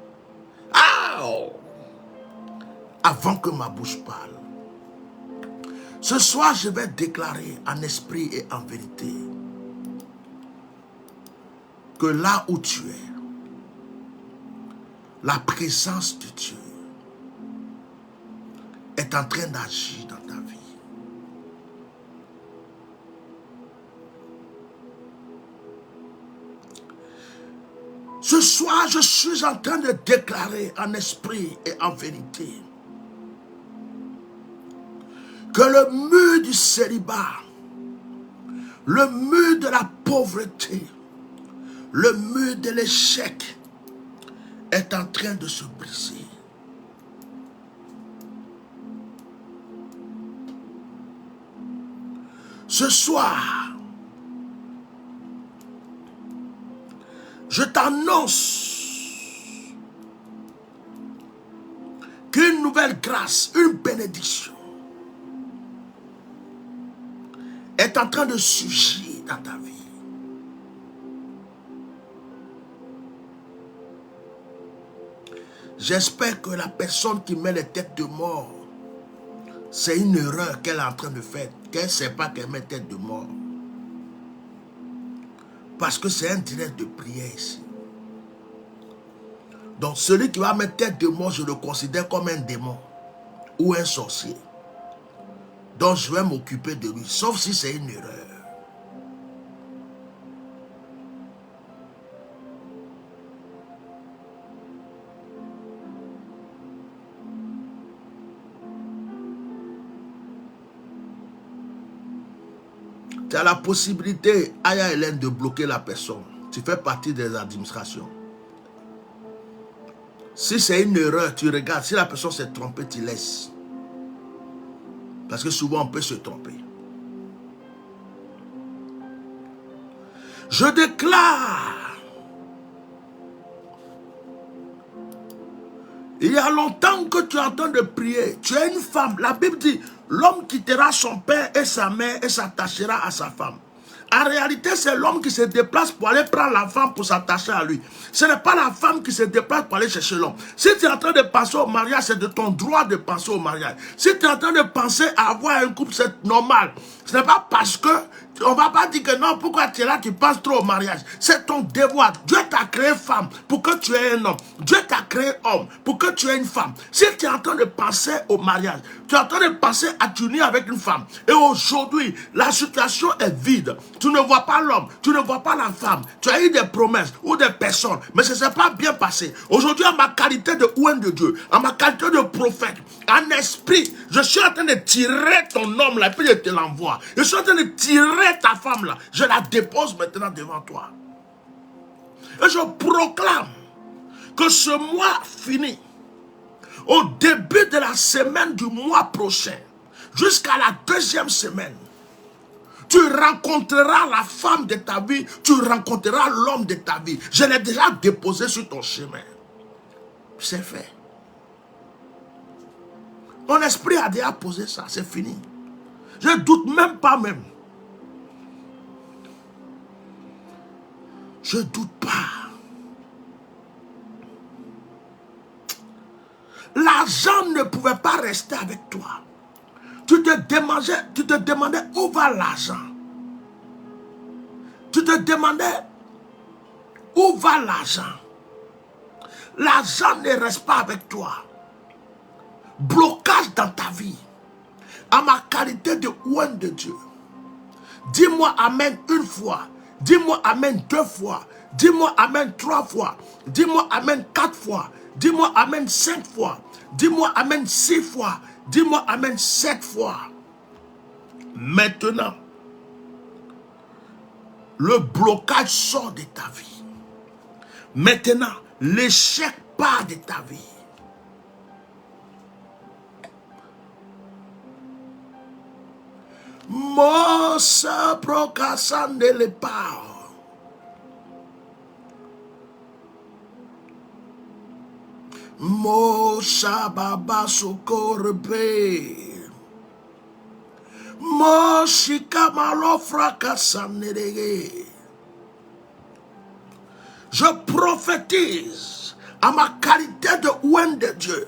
Ah! Avant que ma bouche parle. Ce soir, je vais déclarer en esprit et en vérité que là où tu es, la présence de Dieu est en train d'agir dans ta vie. Ce soir, je suis en train de déclarer en esprit et en vérité que le mur du célibat, le mur de la pauvreté, le mur de l'échec est en train de se briser. Ce soir, je t'annonce qu'une nouvelle grâce, une bénédiction est en train de surgir dans ta vie. J'espère que la personne qui met les têtes de mort, c'est une erreur qu'elle est en train de faire, qu'elle ne sait pas qu'elle met tête de mort. Parce que c'est un direct de prière ici. Donc celui qui va mettre tête de mort, je le considère comme un démon ou un sorcier. Donc je vais m'occuper de lui, sauf si c'est une erreur. Tu as la possibilité, Aya Hélène, de bloquer la personne. Tu fais partie des administrations. Si c'est une erreur, tu regardes. Si la personne s'est trompée, tu laisses. Parce que souvent, on peut se tromper. Je déclare, il y a longtemps que tu es en train de prier. Tu es une femme. La Bible dit, l'homme quittera son père et sa mère et s'attachera à sa femme. En réalité, c'est l'homme qui se déplace pour aller prendre la femme pour s'attacher à lui. Ce n'est pas la femme qui se déplace pour aller chercher l'homme. Si tu es en train de penser au mariage, c'est de ton droit de penser au mariage. Si tu es en train de penser à avoir un couple, c'est normal. Ce n'est pas parce que on ne va pas dire que non, pourquoi tu es là, tu penses trop au mariage. C'est ton devoir. Dieu t'a créé femme pour que tu aies un homme. Dieu t'a créé homme pour que tu aies une femme. Si tu es en train de penser au mariage, tu es en train de penser à t'unir avec une femme. Et aujourd'hui, la situation est vide. Tu ne vois pas l'homme, tu ne vois pas la femme. Tu as eu des promesses ou des personnes, mais ça ne s'est pas bien passé. Aujourd'hui, en ma qualité de ouin de Dieu, en ma qualité de prophète, en esprit, je suis en train de tirer ton homme là, et puis je te l'envoie. Je suis en train de tirer ta femme là, je la dépose maintenant devant toi. Et je proclame que ce mois fini, au début de la semaine du mois prochain, jusqu'à la deuxième semaine, tu rencontreras la femme de ta vie, tu rencontreras l'homme de ta vie. Je l'ai déjà déposé sur ton chemin. C'est fait. Mon esprit a déjà posé ça, c'est fini. Je ne doute même pas même. Je ne doute pas. L'argent ne pouvait pas rester avec toi. Tu te demandais où va l'argent. Tu te demandais où va l'argent. L'argent ne reste pas avec toi. Blocage dans ta vie. À ma qualité de ouin de Dieu. Dis-moi amen une fois. Dis-moi amen 2 fois. Dis-moi amen 3 fois. Dis-moi amen 4 fois. Dis-moi amen 5 fois. Dis-moi amen 6 fois. Dis-moi amen 7 fois. Maintenant, le blocage sort de ta vie. Maintenant, l'échec part de ta vie. Mosa procassan de l'épar. Mo shababa sokorbe. Mo shikamalo frakasanere. Je prophétise à ma qualité de ouen de Dieu.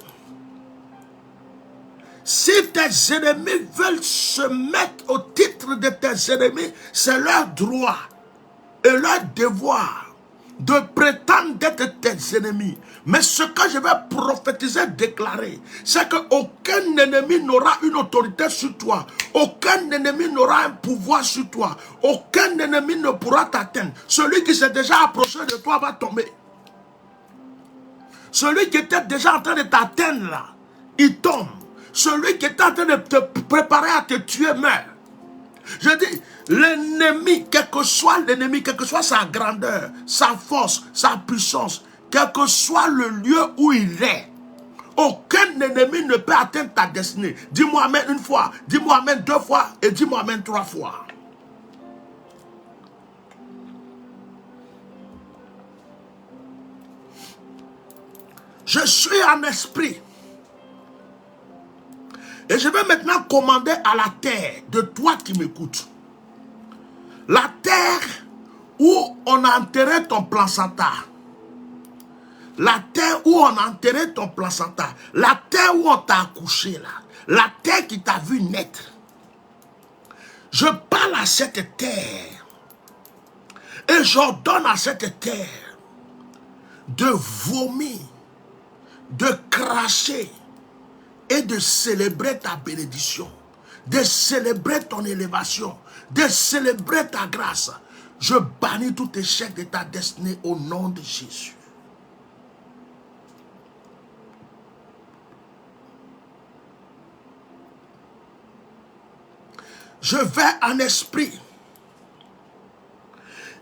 Si tes ennemis veulent se mettre au titre de tes ennemis, c'est leur droit et leur devoir de prétendre d'être tes ennemis. Mais ce que je vais prophétiser, déclarer, c'est qu'aucun ennemi n'aura une autorité sur toi. Aucun ennemi n'aura un pouvoir sur toi. Aucun ennemi ne pourra t'atteindre. Celui qui s'est déjà approché de toi va tomber. Celui qui était déjà en train de t'atteindre là, il tombe. Celui qui est en train de te préparer à te tuer meurt. Je dis, l'ennemi, quel que soit l'ennemi, quelle que soit sa grandeur, sa force, sa puissance, quel que soit le lieu où il est, aucun ennemi ne peut atteindre ta destinée. Dis-moi amen une fois, dis-moi amen deux fois et dis-moi amen trois fois. Je suis en esprit. Et je vais maintenant commander à la terre, de toi qui m'écoutes. La terre où on a enterré ton placenta. La terre où on a enterré ton placenta. La terre où on t'a accouché là. La terre qui t'a vu naître. Je parle à cette terre. Et j'ordonne à cette terre de vomir, de cracher et de célébrer ta bénédiction, de célébrer ton élévation, de célébrer ta grâce. Je bannis tout échec de ta destinée au nom de Jésus. Je vais en esprit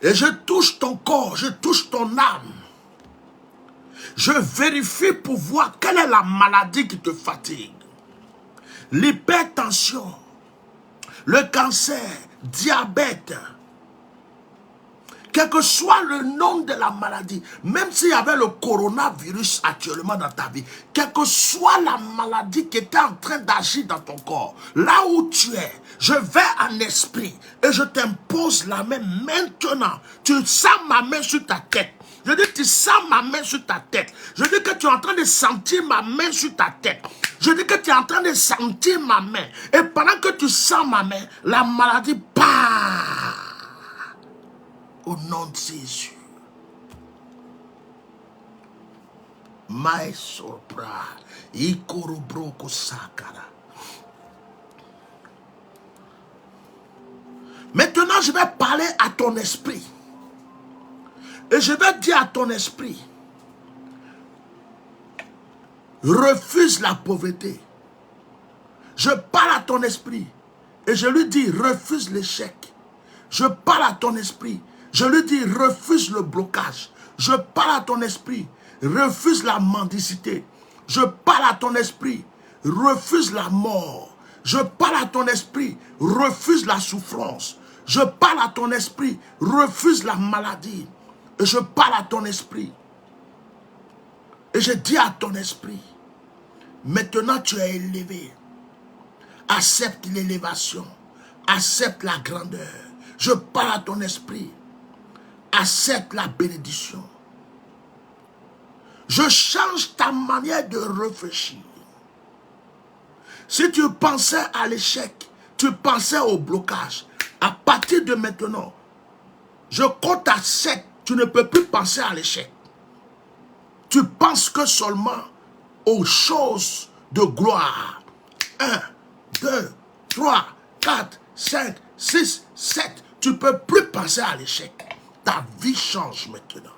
et je touche ton corps, je touche ton âme. Je vérifie pour voir quelle est la maladie qui te fatigue. L'hypertension, le cancer, diabète. Quel que soit le nom de la maladie, même s'il y avait le coronavirus actuellement dans ta vie, quelle que soit la maladie qui était en train d'agir dans ton corps, là où tu es, je vais en esprit et je t'impose la main maintenant. Tu sens ma main sur ta tête. Je dis que tu sens ma main sur ta tête. Je dis que tu es en train de sentir ma main sur ta tête. Je dis que tu es en train de sentir ma main. Et pendant que tu sens ma main, la maladie part. Au nom de Jésus. Maïsopra. Ikorobroko sakara. Maintenant, je vais parler à ton esprit. Et je vais dire à ton esprit, refuse la pauvreté. Je parle à ton esprit et je lui dis, refuse l'échec. Je parle à ton esprit, je lui dis, refuse le blocage. Je parle à ton esprit, refuse la mendicité. Je parle à ton esprit, refuse la mort. Je parle à ton esprit, refuse la souffrance. Je parle à ton esprit, refuse la maladie. Et je parle à ton esprit. Et je dis à ton esprit, maintenant tu es élevé. Accepte l'élévation. Accepte la grandeur. Je parle à ton esprit. Accepte la bénédiction. Je change ta manière de réfléchir. Si tu pensais à l'échec, tu pensais au blocage. À partir de maintenant, je compte à 7. Tu ne peux plus penser à l'échec. Tu penses que seulement aux choses de gloire. 1, 2, 3, 4, 5, 6, 7. Tu ne peux plus penser à l'échec. Ta vie change maintenant.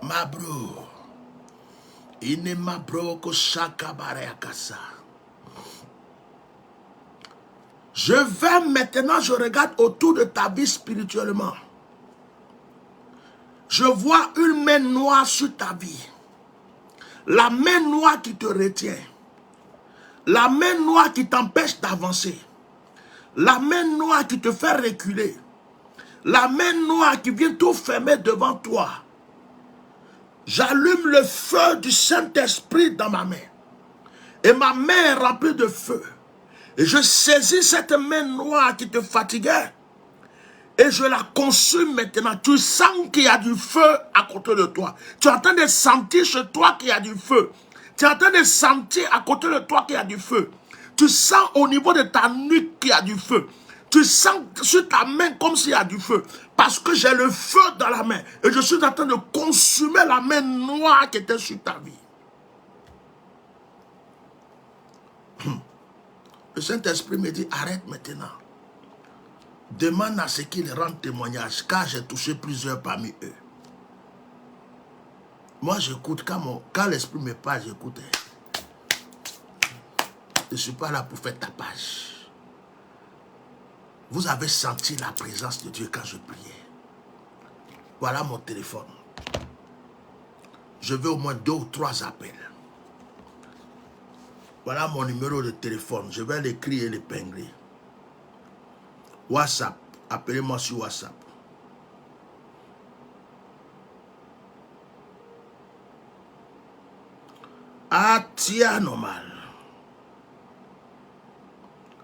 Ma bro, ine ma bro ko shakabare akasa. Je vais maintenant, je regarde autour de ta vie spirituellement. Je vois une main noire sur ta vie. La main noire qui te retient. La main noire qui t'empêche d'avancer. La main noire qui te fait reculer. La main noire qui vient tout fermer devant toi. J'allume le feu du Saint-Esprit dans ma main. Et ma main est remplie de feu. Et je saisis cette main noire qui te fatiguait. Et je la consume maintenant. Tu sens qu'il y a du feu à côté de toi. Tu es en train de sentir chez toi qu'il y a du feu. Tu es en train de sentir à côté de toi qu'il y a du feu. Tu sens au niveau de ta nuque qu'il y a du feu. Tu sens sur ta main comme s'il y a du feu. Parce que j'ai le feu dans la main. Et je suis en train de consumer la main noire qui était sur ta vie. Le Saint-Esprit me dit, arrête maintenant. Demande à ce qu'ils rendent témoignage, car j'ai touché plusieurs parmi eux. Moi, j'écoute, quand l'Esprit me parle, j'écoute. Je ne suis pas là pour faire tapage. Vous avez senti la présence de Dieu quand je priais. Voilà mon téléphone. Je veux au moins 2 ou 3 appels. Voilà mon numéro de téléphone. Je vais l'écrire et l'épingler. WhatsApp. Appelez-moi sur WhatsApp. Atia normal.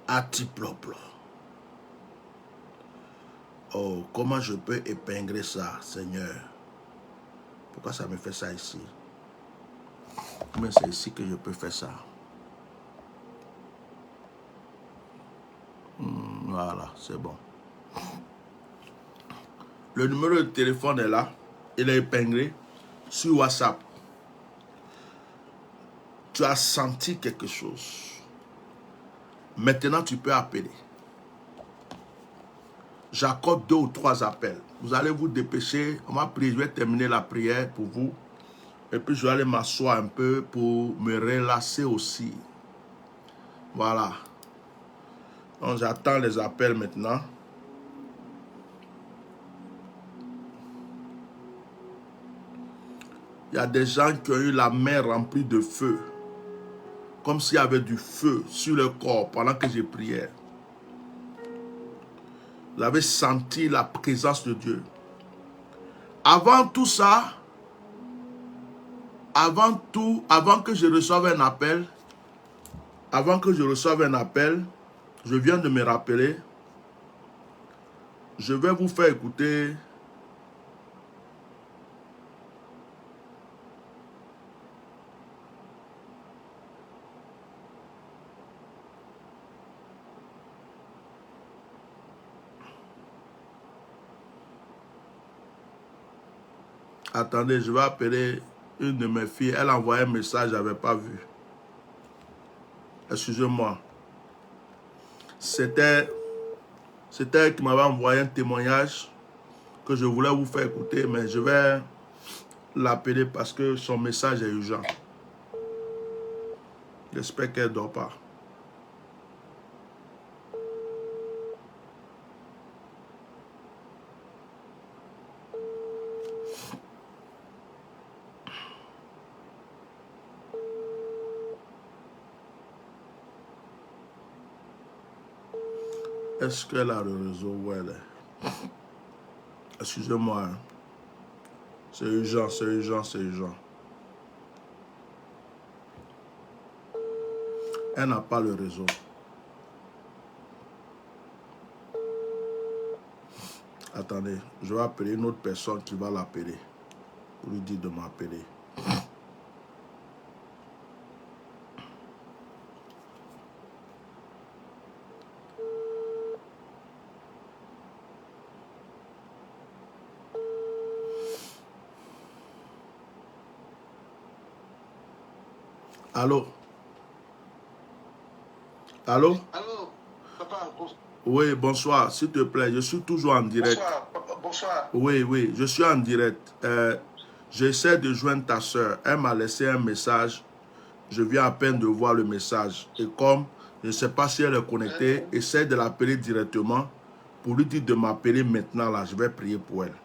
Ati ploplo. Oh, comment je peux épingler ça, Seigneur? Pourquoi ça me fait ça ici? Mais c'est ici que je peux faire ça. Voilà, c'est bon. Le numéro de téléphone est là. Il est épinglé sur WhatsApp. Tu as senti quelque chose. Maintenant, tu peux appeler. J'accorde 2 ou 3 appels. Vous allez vous dépêcher. On va prier. Je vais terminer la prière pour vous. Et puis, je vais aller m'asseoir un peu pour me relâcher aussi. Voilà. Donc, j'attends les appels maintenant. Il y a des gens qui ont eu la main remplie de feu. Comme s'il y avait du feu sur le corps pendant que je priais. Vous avez senti la présence de Dieu. Avant tout ça, avant que je reçoive un appel, je viens de me rappeler, je vais vous faire écouter attendez, je vais appeler une de mes filles. Elle a envoyé un message, je n'avais pas vu. Excusez-moi. C'était elle qui m'avait envoyé un témoignage que je voulais vous faire écouter, mais je vais l'appeler parce que son message est urgent. J'espère qu'elle ne dort pas. Est-ce qu'elle a le réseau où elle est? Excusez-moi. Hein. C'est urgent, c'est urgent, c'est urgent. Elle n'a pas le réseau. Attendez, je vais appeler une autre personne qui va l'appeler. Pour lui dire de m'appeler. Allô? Allô? Allô, papa. Oui, bonsoir, s'il te plaît, je suis toujours en direct. Bonsoir, papa, bonsoir. Oui, je suis en direct. J'essaie de joindre ta soeur. Elle m'a laissé un message. Je viens à peine de voir le message. Et comme je ne sais pas si elle est connectée, essaie de l'appeler directement pour lui dire de m'appeler maintenant. Là, je vais prier pour elle.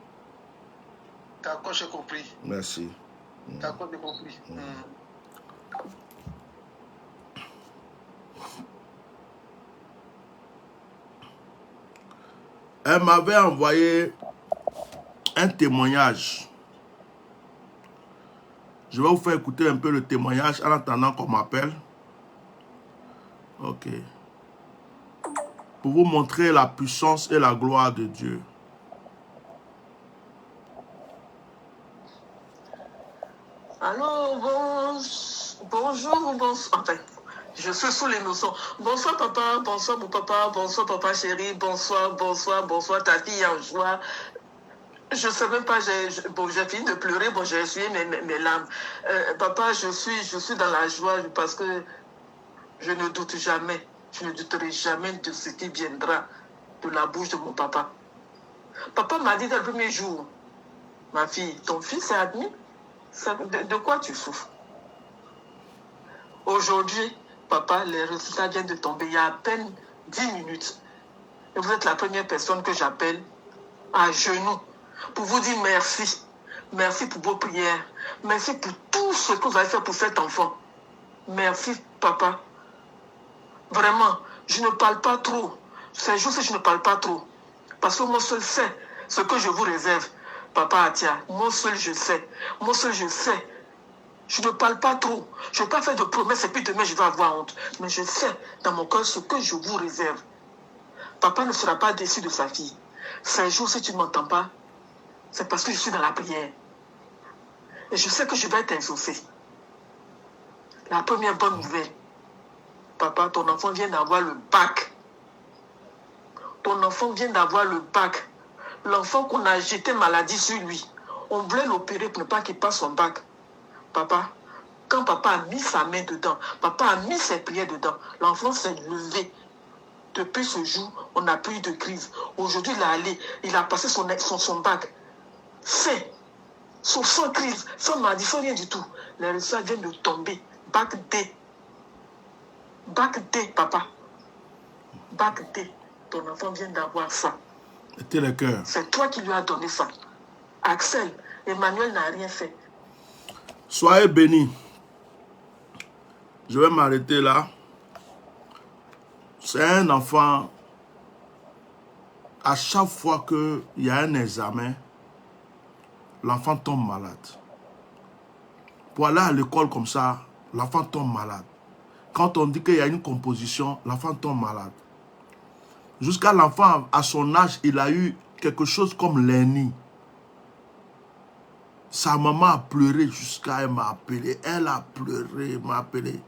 D'accord, j'ai compris. Merci. D'accord, j'ai compris. Elle m'avait envoyé un témoignage. Je vais vous faire écouter un peu le témoignage en attendant qu'on m'appelle. Ok. Pour vous montrer la puissance et la gloire de Dieu. Allô, bonjour, bonsoir. Enfin, je suis sous l'émotion. Bonsoir papa, bonsoir mon papa, bonsoir papa chéri, bonsoir, bonsoir, bonsoir ta fille en joie. Je ne sais même pas, j'ai fini de pleurer, bon, j'ai essuyé mes larmes. Papa, je suis dans la joie parce que je ne doute jamais, je ne douterai jamais de ce qui viendra de la bouche de mon papa. Papa m'a dit dans le premier jour, ma fille, ton fils est admis, de quoi tu souffres? Aujourd'hui, papa, les résultats viennent de tomber il y a à peine 10 minutes. Et vous êtes la première personne que j'appelle à genoux pour vous dire merci. Merci pour vos prières. Merci pour tout ce que vous avez fait pour cet enfant. Merci, papa. Vraiment, je ne parle pas trop. Ces jours-ci, je ne parle pas trop. Parce que moi seul sais ce que je vous réserve. Papa Atia, moi seul je sais. Moi seul je sais. Je ne parle pas trop. Je ne vais pas faire de promesses et puis demain je vais avoir honte. Mais je sais dans mon cœur ce que je vous réserve. Papa ne sera pas déçu de sa fille. Ces jours, si tu ne m'entends pas, c'est parce que je suis dans la prière. Et je sais que je vais être exaucé. La première bonne nouvelle. Papa, ton enfant vient d'avoir le bac. Ton enfant vient d'avoir le bac. L'enfant qu'on a jeté maladie sur lui. On voulait l'opérer pour ne pas qu'il passe son bac. Papa, quand papa a mis sa main dedans, papa a mis ses prières dedans, l'enfant s'est levé. Depuis ce jour, on n'a plus eu de crise. Aujourd'hui, il a passé son bac. Fait, sans crise, sans maladie, sans rien du tout. Les résultats viennent de tomber. Bac D. Bac D, papa. Bac D. Ton enfant vient d'avoir ça. Mettez le cœur. C'est toi qui lui as donné ça. Axel, Emmanuel n'a rien fait. Soyez bénis. Je vais m'arrêter là. C'est un enfant, à chaque fois qu'il y a un examen, l'enfant tombe malade. Pour aller à l'école comme ça, l'enfant tombe malade. Quand on dit qu'il y a une composition, l'enfant tombe malade. Jusqu'à l'enfant, à son âge, il a eu quelque chose comme l'hernie. Sa maman a pleuré jusqu'à elle m'a appelé. Elle a pleuré, m'a appelé.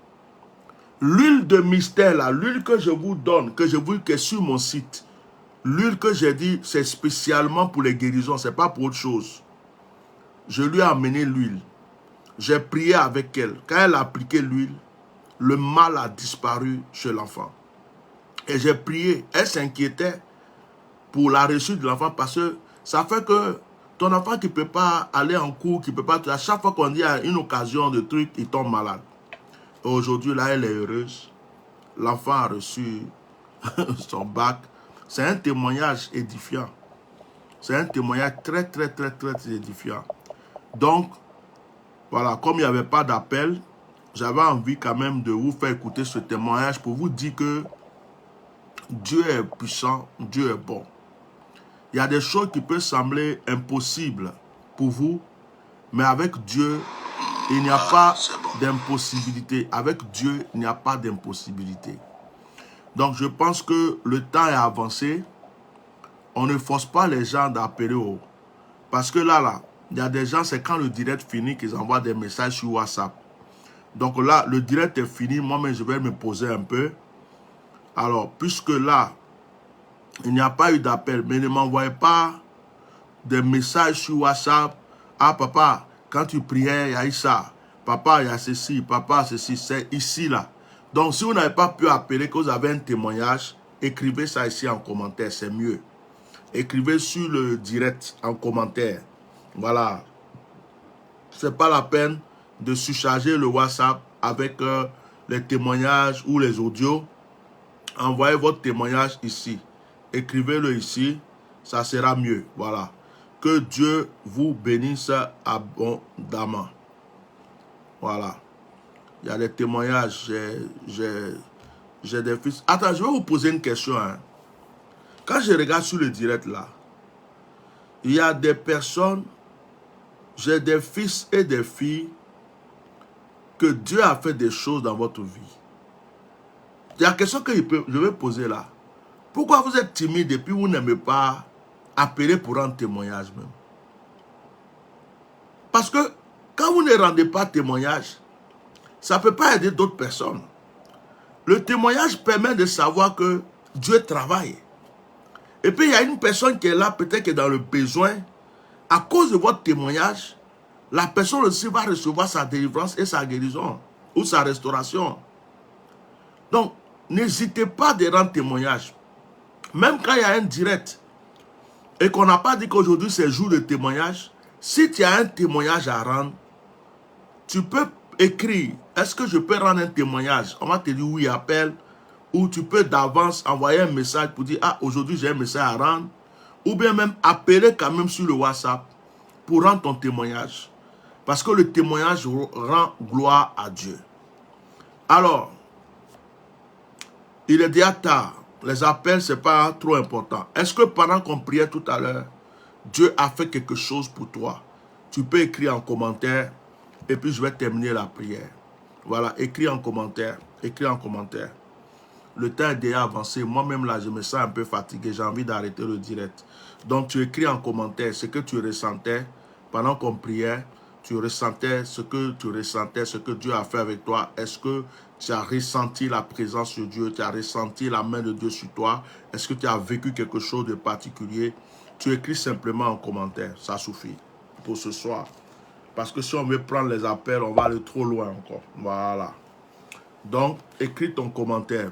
L'huile de mystère, là, l'huile que je vous donne, que est sur mon site, l'huile que j'ai dit, c'est spécialement pour les guérisons, ce n'est pas pour autre chose. Je lui ai amené l'huile. J'ai prié avec elle. Quand elle a appliqué l'huile, le mal a disparu chez l'enfant. Et j'ai prié. Elle s'inquiétait pour la réussite de l'enfant parce que ça fait que ton enfant qui ne peut pas aller en cours, qui ne peut pas... À chaque fois qu'on dit à une occasion de truc, il tombe malade. Et aujourd'hui, là, elle est heureuse. L'enfant a reçu son bac. C'est un témoignage édifiant. C'est un témoignage très, très, très, très édifiant. Donc, voilà, comme il n'y avait pas d'appel, j'avais envie quand même de vous faire écouter ce témoignage pour vous dire que Dieu est puissant, Dieu est bon. Il y a des choses qui peuvent sembler impossibles pour vous, mais avec Dieu, il n'y a pas d'impossibilité. Avec Dieu, il n'y a pas d'impossibilité. Donc, je pense que le temps est avancé. On ne force pas les gens d'appeler au... Parce que là, il y a des gens, c'est quand le direct finit qu'ils envoient des messages sur WhatsApp. Donc là, le direct est fini. Moi-même, je vais me poser un peu. Alors, puisque là, il n'y a pas eu d'appel, mais ne m'envoyez pas des messages sur WhatsApp. Ah, papa, quand tu priais, il y a eu ça. Papa, il y a ceci. Papa, ceci. C'est ici, là. Donc, si vous n'avez pas pu appeler, que vous avez un témoignage, écrivez ça ici en commentaire. C'est mieux. Écrivez sur le direct en commentaire. Voilà. C'est pas la peine de surcharger le WhatsApp avec les témoignages ou les audios. Envoyez votre témoignage ici. Écrivez-le ici. Ça sera mieux. Voilà. Que Dieu vous bénisse abondamment. Voilà. Il y a des témoignages. J'ai des fils. Attends, je vais vous poser une question. Hein. Quand je regarde sur le direct là, il y a des personnes, j'ai des fils et des filles que Dieu a fait des choses dans votre vie. Il y a une question que je vais poser là. Pourquoi vous êtes timide et puis vous n'aimez pas appeler pour rendre témoignage même? Parce que quand vous ne rendez pas témoignage, ça ne peut pas aider d'autres personnes. Le témoignage permet de savoir que Dieu travaille. Et puis il y a une personne qui est là, peut-être qui est dans le besoin. À cause de votre témoignage, la personne aussi va recevoir sa délivrance et sa guérison ou sa restauration. Donc, n'hésitez pas à rendre témoignage. Même quand il y a un direct et qu'on n'a pas dit qu'aujourd'hui c'est jour de témoignage, si tu as un témoignage à rendre, tu peux écrire. Est-ce que je peux rendre un témoignage? On va te dire oui, appelle. Ou tu peux d'avance envoyer un message pour dire, ah, aujourd'hui j'ai un message à rendre. Ou bien même appeler quand même sur le WhatsApp pour rendre ton témoignage. Parce que le témoignage rend gloire à Dieu. Alors, il est déjà tard. Les appels, ce n'est pas trop important. Est-ce que pendant qu'on priait tout à l'heure, Dieu a fait quelque chose pour toi? Tu peux écrire en commentaire et puis je vais terminer la prière. Voilà, écris en commentaire. Écris en commentaire. Le temps est déjà avancé. Moi-même là, je me sens un peu fatigué. J'ai envie d'arrêter le direct. Donc, tu écris en commentaire ce que tu ressentais pendant qu'on priait. Tu ressentais ce que Dieu a fait avec toi. Est-ce que tu as ressenti la présence de Dieu? Tu as ressenti la main de Dieu sur toi? Est-ce que tu as vécu quelque chose de particulier? Tu écris simplement en commentaire. Ça suffit pour ce soir. Parce que si on veut prendre les appels, on va aller trop loin encore. Voilà. Donc, écris ton commentaire.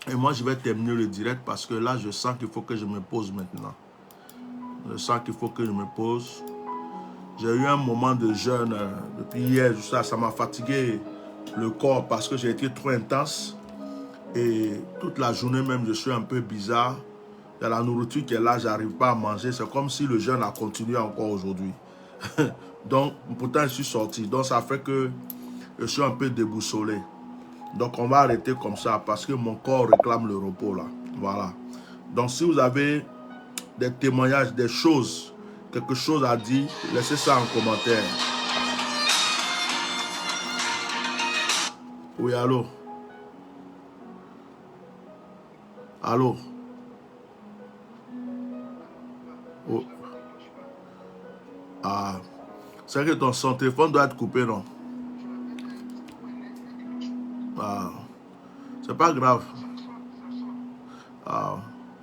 Et moi, je vais terminer le direct parce que là, je sens qu'il faut que je me pose maintenant. Je sens qu'il faut que je me pose. J'ai eu un moment de jeûne depuis hier. Ça m'a fatigué le corps parce que j'ai été trop intense. Et toute la journée même, je suis un peu bizarre. Il y a la nourriture qui est là, je n'arrive pas à manger. C'est comme si le jeûne a continué encore aujourd'hui. Donc, pourtant, je suis sorti. Donc, ça fait que je suis un peu déboussolé. Donc, on va arrêter comme ça parce que mon corps réclame le repos là. Voilà. Donc, si vous avez des témoignages, des choses, quelque chose à dire, laissez ça en commentaire. Oui, allô? Allô? Oh. Ah. C'est que son téléphone doit être coupé, non? Ah. C'est pas grave. Ah.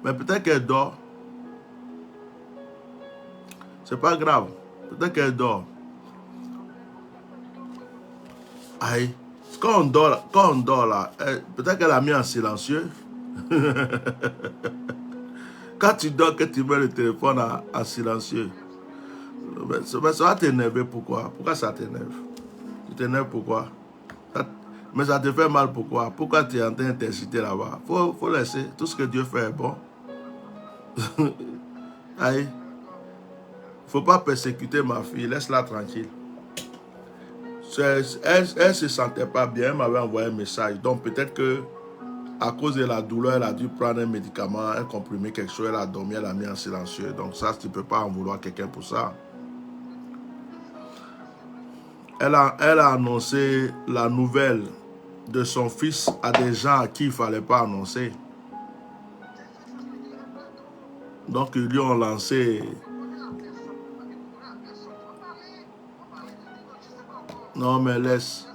Mais peut-être qu'elle dort. C'est pas grave. Peut-être qu'elle dort. Aïe. Quand on dort là, peut-être qu'elle a mis en silencieux. Quand tu dors, que tu mets le téléphone en silencieux. Ça va t'énerver. Pourquoi? Pourquoi ça t'énerve? Tu t'énerves pourquoi? Mais ça te fait mal pourquoi? Pourquoi tu es en train de t'exciter là-bas? Faut laisser. Tout ce que Dieu fait est bon. Aïe. Faut pas persécuter ma fille. Laisse-la tranquille. Elle se sentait pas bien. Elle m'avait envoyé un message. Donc peut-être que à cause de la douleur, elle a dû prendre un médicament, un comprimé, quelque chose. Elle a dormi, elle a mis en silencieux. Donc ça, tu ne peux pas en vouloir quelqu'un pour ça. Elle a annoncé la nouvelle de son fils à des gens à qui il ne fallait pas annoncer. Donc ils lui ont lancé... Non mais laisse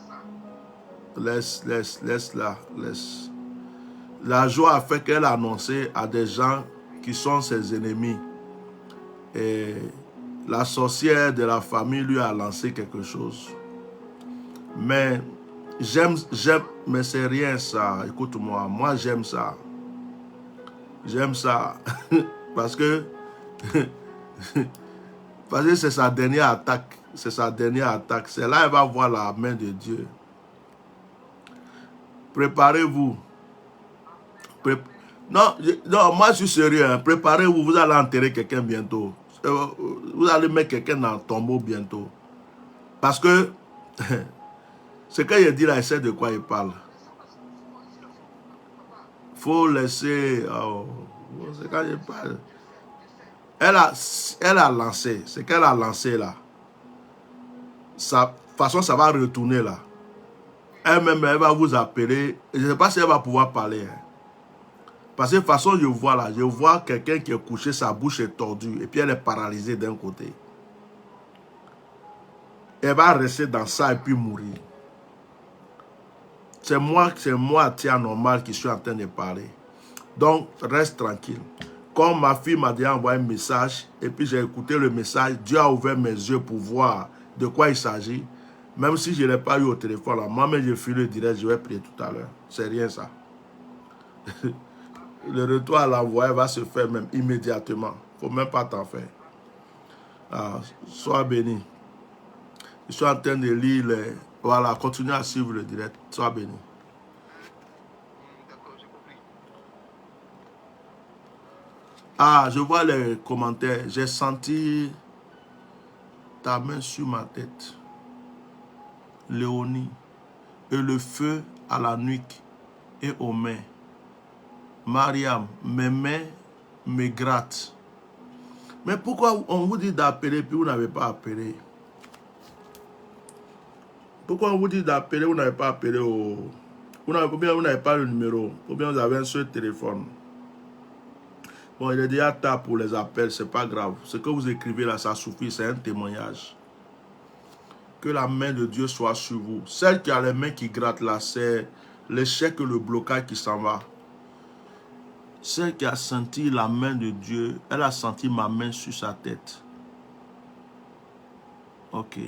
laisse. La joie a fait qu'elle a annoncé à des gens qui sont ses ennemis. Et la sorcière de la famille lui a lancé quelque chose. Mais j'aime, mais c'est rien ça. Écoute-moi, moi j'aime ça. J'aime ça. Parce que c'est sa dernière attaque. C'est sa dernière attaque. C'est là qu'elle va voir la main de Dieu. Préparez-vous. Non, moi je suis sérieux. Hein. Préparez-vous, vous allez enterrer quelqu'un bientôt. Vous allez mettre quelqu'un dans le tombeau bientôt. Parce que Ce qu'il dit là, il sait de quoi il parle. Faut laisser... Oh, c'est quand il parle. Elle a lancé. Ce qu'elle a lancé là. De toute façon, ça va retourner là. Elle-même, elle va vous appeler. Je ne sais pas si elle va pouvoir parler. Hein. Parce que de toute façon, je vois là. Je vois quelqu'un qui est couché, sa bouche est tordue. Et puis elle est paralysée d'un côté. Elle va rester dans ça et puis mourir. C'est moi, tiens, normal, qui suis en train de parler. Donc, reste tranquille. Comme ma fille m'a déjà envoyé un message, et puis j'ai écouté le message, Dieu a ouvert mes yeux pour voir de quoi il s'agit. Même si je ne l'ai pas eu au téléphone, là, moi-même j'ai fait le direct, je vais prier tout à l'heure. C'est rien ça. Le retour à l'envoyé va se faire même immédiatement. Il ne faut même pas t'en faire. Ah, sois béni. Je suis en train de lire les... Voilà, continue à suivre le direct. Sois béni. D'accord, j'ai compris. Ah, je vois les commentaires. J'ai senti ta main sur ma tête. Léonie. Et le feu à la nuque et aux mains. Mariam, mes mains me grattent. Mais pourquoi on vous dit d'appeler puis vous n'avez pas appelé? Pourquoi on vous dit d'appeler, vous n'avez pas appelé au... Ou bien vous n'avez pas le numéro. Ou bien vous avez un seul téléphone. Bon, il est déjà tard pour les appels, c'est pas grave. Ce que vous écrivez là, ça suffit, c'est un témoignage. Que la main de Dieu soit sur vous. Celle qui a les mains qui grattent là, c'est l'échec et le blocage qui s'en va. Celle qui a senti la main de Dieu, elle a senti ma main sur sa tête. Ok.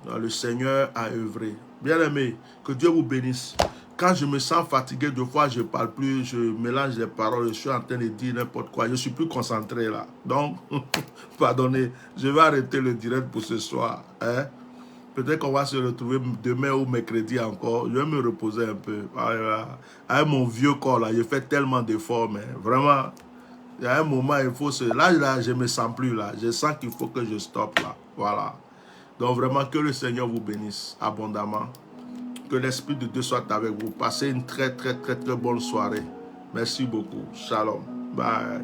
Donc, le Seigneur a œuvré. Bien-aimé, que Dieu vous bénisse. Quand je me sens fatigué, deux fois je ne parle plus, je mélange les paroles, je suis en train de dire n'importe quoi. Je suis plus concentré là. Donc, pardonnez, je vais arrêter le direct pour ce soir. Hein? Peut-être qu'on va se retrouver demain ou mercredi encore. Je vais me reposer un peu. Avec mon vieux corps là, je fais tellement d'efforts, mais vraiment, il y a un moment, il faut se... Là, je ne me sens plus là. Je sens qu'il faut que je stoppe là. Voilà. Donc vraiment, que le Seigneur vous bénisse abondamment. Que l'Esprit de Dieu soit avec vous. Passez une très bonne soirée. Merci beaucoup. Shalom. Bye.